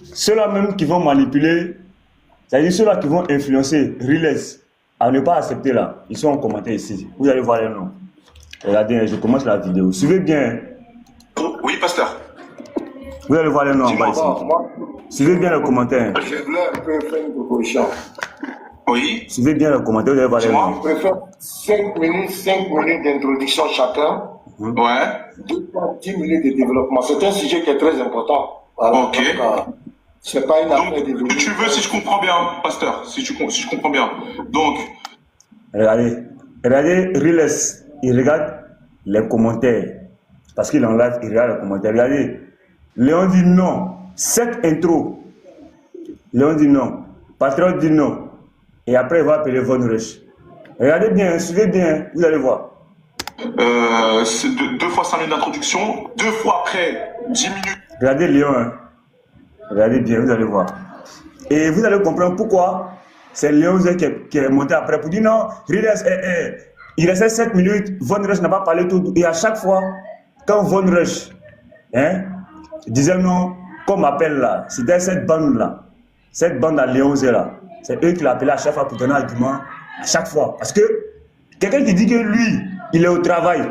[SPEAKER 20] Ceux-là même qui vont manipuler, c'est-à-dire ceux-là qui vont influencer Riles à ne pas accepter là, ils sont en commentaire ici. Vous allez voir les noms. Regardez, je commence la vidéo. Suivez bien.
[SPEAKER 18] Oui, pasteur.
[SPEAKER 20] Vous allez voir les noms en bas ici. Suivez bien les commentaires.
[SPEAKER 2] Je voulais un peu faire une proposition.
[SPEAKER 18] Oui.
[SPEAKER 20] Suivez bien les commentaires, vous allez voir les noms.
[SPEAKER 2] Je préfère 5 minutes d'introduction chacun.
[SPEAKER 18] Ouais.
[SPEAKER 2] 2 fois 10 minutes de développement. C'est un sujet qui est très important. Voilà.
[SPEAKER 18] Ok.
[SPEAKER 2] C'est pas une affaire de...
[SPEAKER 18] Donc, tu veux, si je comprends bien, pasteur, si je comprends bien. Donc...
[SPEAKER 20] Regardez, Riles, il regarde les commentaires. Parce qu'il est en live, il regarde les commentaires. Regardez, Léon dit non. 7 intros. Léon dit non. Patriote dit non. Et après, il va appeler Von Reich. Regardez bien, suivez bien, vous allez voir.
[SPEAKER 18] C'est deux fois 5 minutes d'introduction, 2 fois après 10 minutes.
[SPEAKER 20] Regardez Léon, hein. Regardez bien, vous allez voir. Et vous allez comprendre pourquoi c'est Léon qui est monté après pour dire non, il restait 7 minutes, Von Rush n'a pas parlé tout. Et à chaque fois, quand Von Rush disait non, qu'on m'appelle là, c'était cette bande-là, cette bande à Léon là, c'est eux qui l'appelaient à chaque fois pour donner un argument, à chaque fois. Parce que quelqu'un qui dit que lui, il est au travail,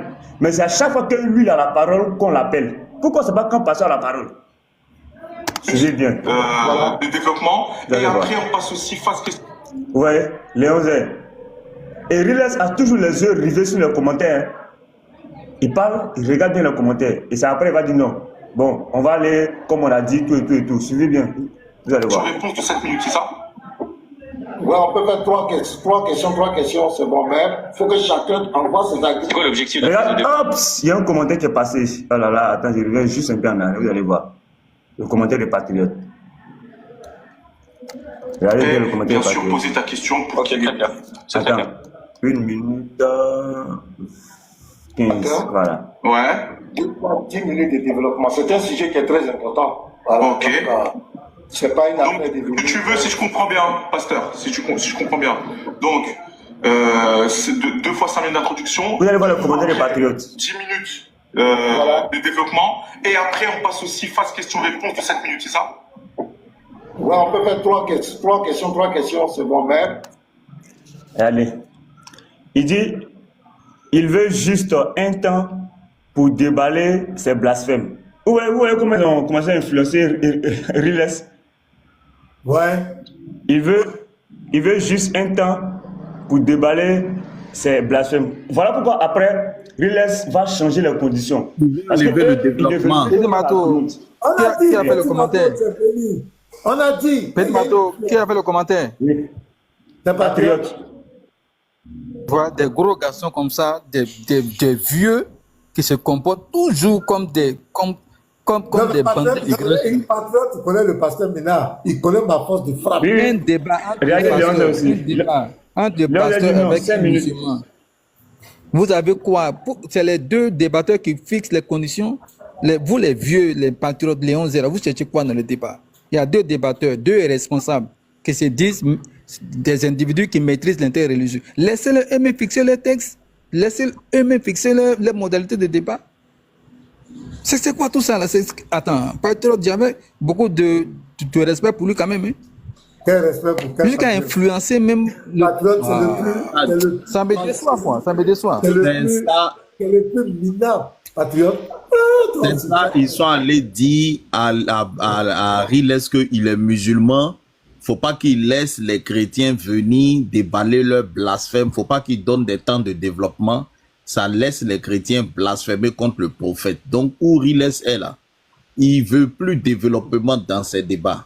[SPEAKER 20] mais c'est à chaque fois que lui a la parole qu'on l'appelle. Pourquoi c'est pas quand passe à la parole? Suivez bien.
[SPEAKER 18] De développement. Et après, on passe aussi phase question.
[SPEAKER 20] Ouais, Léon Zé. Et Riles a toujours les yeux rivés sur les commentaires. Il parle, il regarde bien les commentaires. Et c'est après, il va dire non. Bon, on va aller, comme on a dit, tout et tout et tout. Suivez bien. Vous allez voir.
[SPEAKER 18] Je réponds de 7 minutes, c'est ça?
[SPEAKER 2] Ouais, on peut faire 3 questions, c'est bon, mais il faut que chacun envoie ses arguments. C'est quoi l'objectif de
[SPEAKER 20] Regarde, hop, il y a un commentaire qui est passé. Oh là là, attends, je reviens juste un peu en arrière, vous allez voir. Le commentaire des patriotes. Regardez bien le commentaire des patriotes.
[SPEAKER 18] Bien sûr, poser ta question pour qu'il y ait quelqu'un.
[SPEAKER 20] Attends, 1 minute 15, voilà.
[SPEAKER 18] Ouais.
[SPEAKER 2] 10 minutes de développement. C'est un sujet qui est très important. Voilà.
[SPEAKER 18] Ok.
[SPEAKER 2] C'est pas une affaire de
[SPEAKER 18] Donc, tu veux, si je comprends bien, pasteur, si je comprends bien. Donc, c'est 2 fois 5 minutes d'introduction.
[SPEAKER 20] Vous allez voir le commentaire des patriotes.
[SPEAKER 18] 10 minutes de développement. Et après, on passe aussi phase question-réponse de 7 minutes, c'est ça?
[SPEAKER 2] Ouais, on peut faire 3 questions, c'est bon, mais.
[SPEAKER 20] Allez. Il dit, il veut juste un temps pour déballer ses blasphèmes. Où est comment ils ont commencé à influencer Riles?
[SPEAKER 2] Ouais.
[SPEAKER 20] Il veut juste un temps pour déballer ses blasphèmes. Voilà pourquoi après, Riles va changer les conditions. Parce que
[SPEAKER 21] le développement. Qui a fait le commentaire?
[SPEAKER 2] On a dit.
[SPEAKER 21] Petit Mato, qui a fait le commentaire?
[SPEAKER 20] Oui. Des patriotes.
[SPEAKER 21] Voilà, des gros garçons comme ça, des vieux qui se comportent toujours comme des bandits.
[SPEAKER 2] Un patriote connaît le pasteur Ménard, il connaît ma force de frappe.
[SPEAKER 21] Oui. Un débat entre pasteurs avec un musulman. Vous avez quoi? C'est les deux débatteurs qui fixent les conditions. Vous les vieux, les patriotes, les 11 vous cherchez quoi dans le débat? Il y a 2 débatteurs, 2 responsables qui se disent des individus qui maîtrisent l'intérêt religieux. Laissez-les eux-mêmes fixer les textes. Laissez eux-mêmes fixer les modalités de débat. C'est quoi tout ça là? Attends, patriote, j'avais beaucoup de respect pour lui quand même. Hein?
[SPEAKER 2] Quel respect pour quel
[SPEAKER 21] jusqu'à influencer même le
[SPEAKER 2] patriote, c'est le plus.
[SPEAKER 21] Ça me déçoit, quoi. Ça me déçoit.
[SPEAKER 2] C'est le plus minable, patriote.
[SPEAKER 3] C'est ça, ils sont allés dire à Riles qu'il est musulman. Faut pas qu'il laisse les chrétiens venir déballer leur blasphème. Faut pas qu'il donne des temps de développement. Ça laisse les chrétiens blasphémer contre le prophète. Donc, où Riles est là, il veut plus de développement dans ces débats.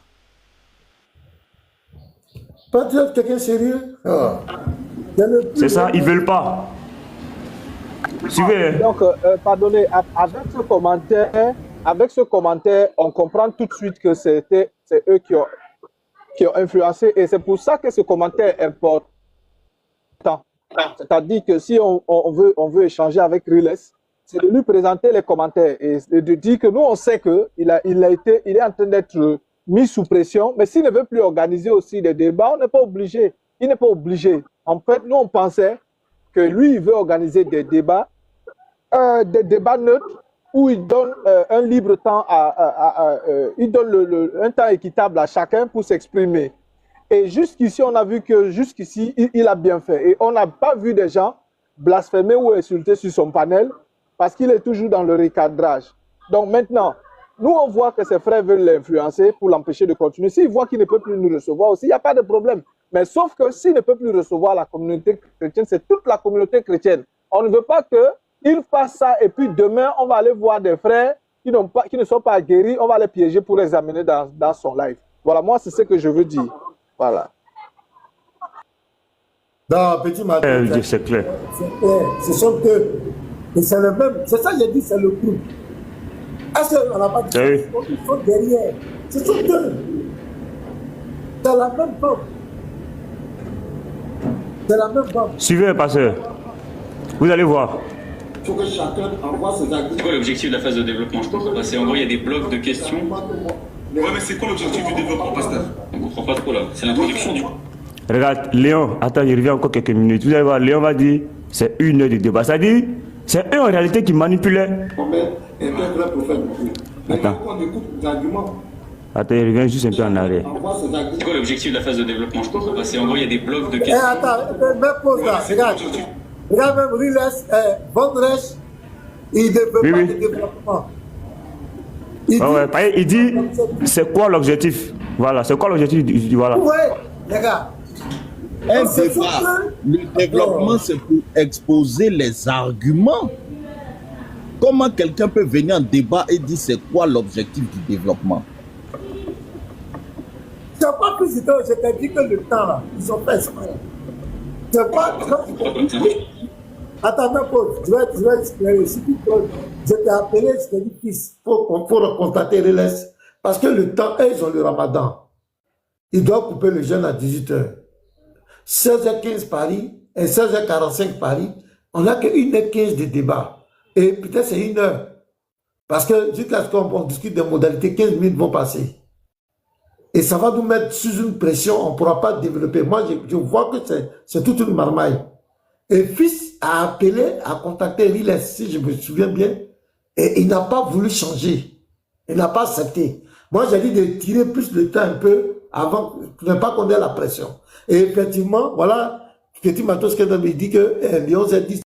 [SPEAKER 2] Patriote, quelqu'un sérieux?
[SPEAKER 20] C'est ça, ils veulent pas. Suivez.
[SPEAKER 15] Donc, pardonnez, avec ce commentaire, on comprend tout de suite que c'est eux qui ont influencé, et c'est pour ça que ce commentaire est important. C'est-à-dire que si on veut échanger avec Riles, c'est de lui présenter les commentaires et de dire que nous, on sait qu'il est en train d'être mis sous pression, mais s'il ne veut plus organiser aussi des débats, on n'est pas obligé. Il n'est pas obligé. En fait, nous, on pensait que lui, il veut organiser des débats neutres où il donne un libre temps il donne un temps équitable à chacun pour s'exprimer. Et jusqu'ici, on a vu que jusqu'ici, il a bien fait. Et on n'a pas vu des gens blasphémer ou insulter sur son panel parce qu'il est toujours dans le recadrage. Donc maintenant, nous, on voit que ses frères veulent l'influencer pour l'empêcher de continuer. S'il voit qu'il ne peut plus nous recevoir aussi, il n'y a pas de problème. Mais sauf que s'il ne peut plus recevoir la communauté chrétienne, c'est toute la communauté chrétienne. On ne veut pas qu'il fasse ça et puis demain, on va aller voir des frères qui ne sont pas guéris, on va les piéger pour les amener dans son live. Voilà, moi, c'est ce que je veux dire. Voilà.
[SPEAKER 2] Non, petit matin.
[SPEAKER 20] C'est clair.
[SPEAKER 2] C'est clair. Ce sont eux. Et c'est le même. C'est ça que j'ai dit, c'est le groupe. Est-ce qu'on n'a pas dit ils sont derrière. Ce sont eux. C'est la même bande. C'est la même bande.
[SPEAKER 20] Suivez, pasteur. Vous allez voir.
[SPEAKER 2] faut que chacun envoie ses arguments.
[SPEAKER 1] C'est quoi l'objectif de la phase de développement? Je comprends pas. En gros, il y a des blocs de questions.
[SPEAKER 18] Ouais, mais c'est quoi l'objectif du développement, pasteur?
[SPEAKER 1] On comprend pas trop là. C'est l'introduction du.
[SPEAKER 20] Regarde, Léon, attends, je reviens encore quelques minutes. Vous allez voir, Léon va dire, c'est 1 heure de débat. Ça dit, c'est eux en réalité qui manipulaient. Attends. Attends, je reviens juste un peu en arrière.
[SPEAKER 1] C'est quoi l'objectif de la phase de développement? Je comprends pas. En gros, il y a des blocs de questions.
[SPEAKER 2] Attends, même pause là, regarde. Regarde même Riles, Vondresh, il ne veut pas de développement.
[SPEAKER 20] Il dit, c'est quoi l'objectif? Voilà, c'est quoi l'objectif? Voilà.
[SPEAKER 2] Oui, les gars.
[SPEAKER 3] Un débat. Le développement, c'est pour exposer les arguments. Comment quelqu'un peut venir en débat et dire c'est quoi l'objectif du développement?
[SPEAKER 2] C'est pas plus de temps, je t'ai dit que le temps là, ils ont fait exprès. C'est pas. Attends, même pause, je vais expliquer. Je t'ai appelé, je t'ai dit, fils, pour constater les laisses. Parce que le temps, eux, ils ont le ramadan. Ils doivent couper le jeûne à 18h. 16h15 Paris et 16h45 Paris. On n'a que 1h15 de débat. Et peut-être c'est 1 heure. Parce que jusqu'à ce qu'on discute des modalités, 15 minutes vont passer. Et ça va nous mettre sous une pression, on ne pourra pas développer. Moi, je vois que c'est toute une marmaille. Et fils a appelé, a contacté Riles, si je me souviens bien, et il n'a pas voulu changer. Il n'a pas accepté. Moi, j'ai dit de tirer plus le temps un peu avant, pour ne pas qu'on ait la pression. Et effectivement, voilà, Petit Matos qui dit que Lyon s'est dit